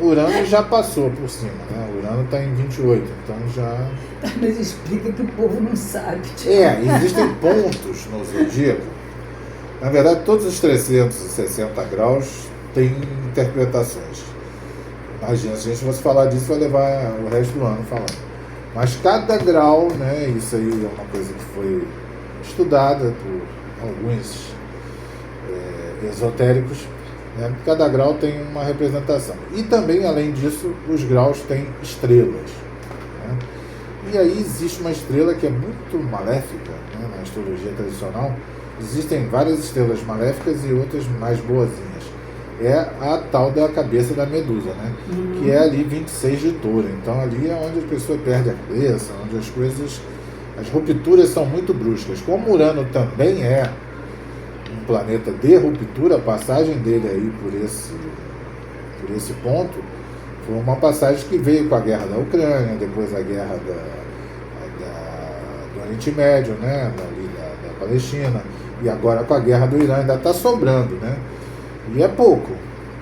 Urano já passou por cima, né? Urano está em 28, então já... Mas explica que o povo não sabe. Existem pontos no zodíaco. Na verdade, todos os 360 graus têm interpretações. Imagina, se a gente fosse falar disso, vai levar o resto do ano falando. Mas cada grau, né? Isso aí é uma coisa que foi estudada por alguns esotéricos. Cada grau tem uma representação. E também, além disso, os graus têm estrelas. Né? E aí existe uma estrela que é muito maléfica, né? Na astrologia tradicional. Existem várias estrelas maléficas e outras mais boazinhas. É a tal da cabeça da Medusa, né? Que é ali 26 de touro. Então ali é onde a pessoa perde a cabeça, onde as rupturas são muito bruscas. Como Urano também é um planeta de ruptura, a passagem dele aí por esse ponto foi uma passagem que veio com a guerra da Ucrânia, depois a guerra do Oriente Médio, né, da Palestina, e agora com a guerra do Irã ainda está sobrando, né? E é pouco.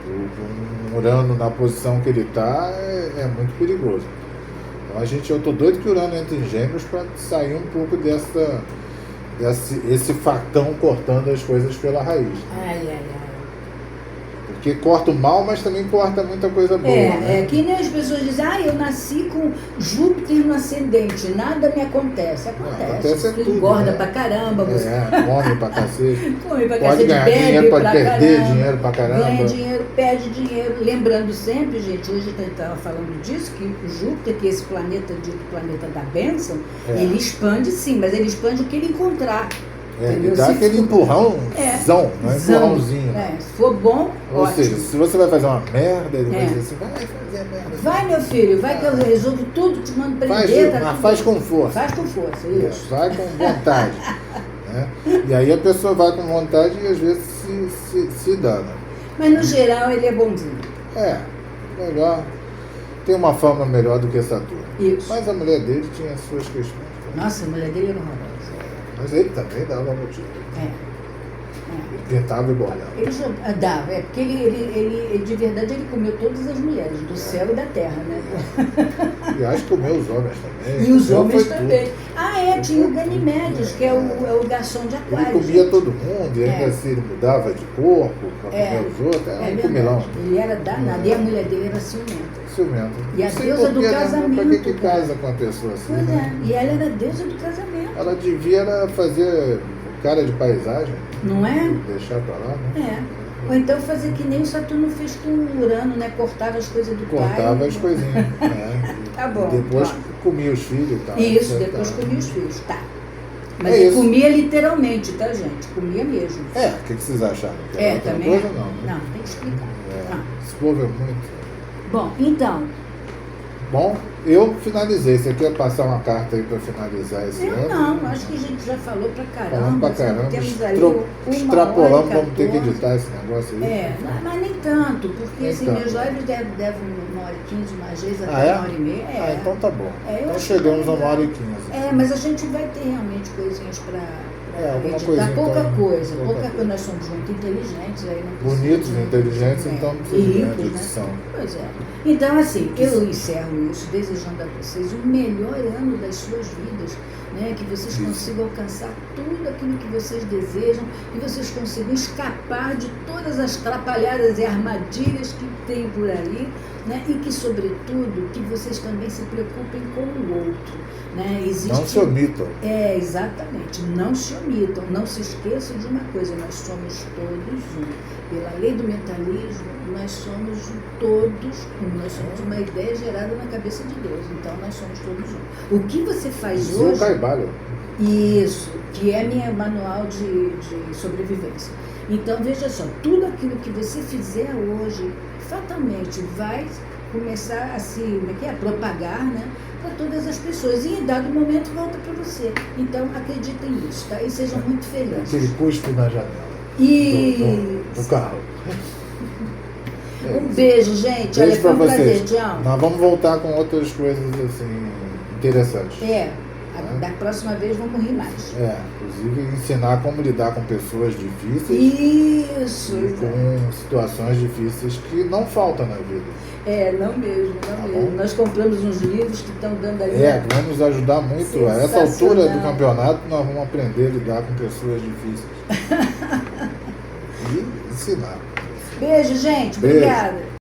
Um Urano na posição que ele está é muito perigoso. Então eu estou doido que o Urano entre em Gêmeos para sair um pouco esse facão cortando as coisas pela raiz. Porque corta o mal, mas também corta muita coisa boa. Né? Que nem as pessoas dizem, eu nasci com Júpiter no ascendente, nada me acontece. Acontece tudo, engorda, né? pra caramba. Você... come pra cacete. Come pra pode cacete, ganhar bebe dinheiro, pode pra perder caramba, dinheiro pra caramba. Ganha dinheiro, perde dinheiro. Lembrando sempre, gente, hoje a gente estava falando disso, que o Júpiter, que é esse planeta dito planeta da bênção, ele expande sim, mas ele expande o que ele encontrar. Ele dá aquele empurrãozão, não é empurrãozinho. Se for bom, ou seja, se você vai fazer uma merda, ele vai dizer assim, vai fazer a merda. Vai, meu filho, vai que eu resolvo tudo, te mando prender. Faz com força. Faz com força, isso. Vai com vontade. Né? E aí a pessoa vai com vontade e às vezes se dana. Mas no geral ele é bonzinho. Melhor. Tem uma fama melhor do que Saturno. Isso. Mas a mulher dele tinha as suas questões. Nossa, a mulher dele era horrorosa. Mas ele também dava motivo. Ele pintava e bordava. Ele dava, porque ele de verdade ele comeu todas as mulheres, do céu e da terra, né? E acho que comeu os homens também. E os homens também. Tinha o Ganimedes, que é o garçom de Aquário. Ele comia todo mundo, e ainda assim ele mudava de corpo para comer os outros, era um comilão. Ele era danado, e a mulher dele era ciumenta. E a deusa do casamento. Por que casa com uma pessoa assim? Pois e ela era a deusa do casamento. Ela devia fazer cara de paisagem. Não é? Deixar pra lá, né? Ou então fazer que nem o Saturno fez com o Urano, né? Cortava as coisas do pai. Cortava as coisinhas. Né? Tá bom. E depois comia os filhos e tal. Isso, depois comia os filhos. Tá. Mas ele comia literalmente, tá, gente? Comia mesmo. O que vocês acharam? Também. Coisa, não, né? Não, tem que explicar. Esse povo é muito. Bom, então. Bom, eu finalizei. Você quer passar uma carta aí para finalizar esse ano? Não, acho que a gente já falou pra caramba. Falamos pra caramba. Temos aí extrapolamos, vamos ter que editar esse negócio aí. Mas nem tanto, porque meus lives devem 1h15, mais vezes até 1h30. Então tá bom. Então chegamos a 1h15. Mas a gente vai ter realmente coisinhas para editar. Pouca coisa. Nós somos muito inteligentes. Aí não bonitos, inteligentes, então não precisa de edição. Né? Pois é. Então, assim, eu encerro isso desejando a vocês o melhor ano das suas vidas, né? Que vocês consigam alcançar tudo aquilo que vocês desejam, que vocês consigam escapar de todas as atrapalhadas e armadilhas que tem por aí, né? E que, sobretudo, que vocês também se preocupem com o outro. Né? Não se omitam. Exatamente. Não se omitam. Não se esqueçam de uma coisa, nós somos todos um. Pela lei do mentalismo, nós somos todos um. Nós somos uma ideia gerada na cabeça de Deus. Então, nós somos todos um. O que você faz hoje... Isso, que é minha manual de sobrevivência. Então, veja só, tudo aquilo que você fizer hoje, fatalmente vai começar a se propagar, né, para todas as pessoas. E em dado momento volta para você. Então, acreditem nisso, tá? E sejam muito felizes. Aquele cuspe na janela. Do carro. Um beijo, gente. Beijo para vocês. Prazer, tchau. Nós vamos voltar com outras coisas assim interessantes. Da próxima vez vamos rir mais. Inclusive ensinar como lidar com pessoas difíceis. Isso. E com situações difíceis que não faltam na vida. Não mesmo. Bom? Nós compramos uns livros que estão dando ali. Que vai nos ajudar muito. A essa altura do campeonato nós vamos aprender a lidar com pessoas difíceis. E ensinar. Beijo, gente. Beijo. Obrigada.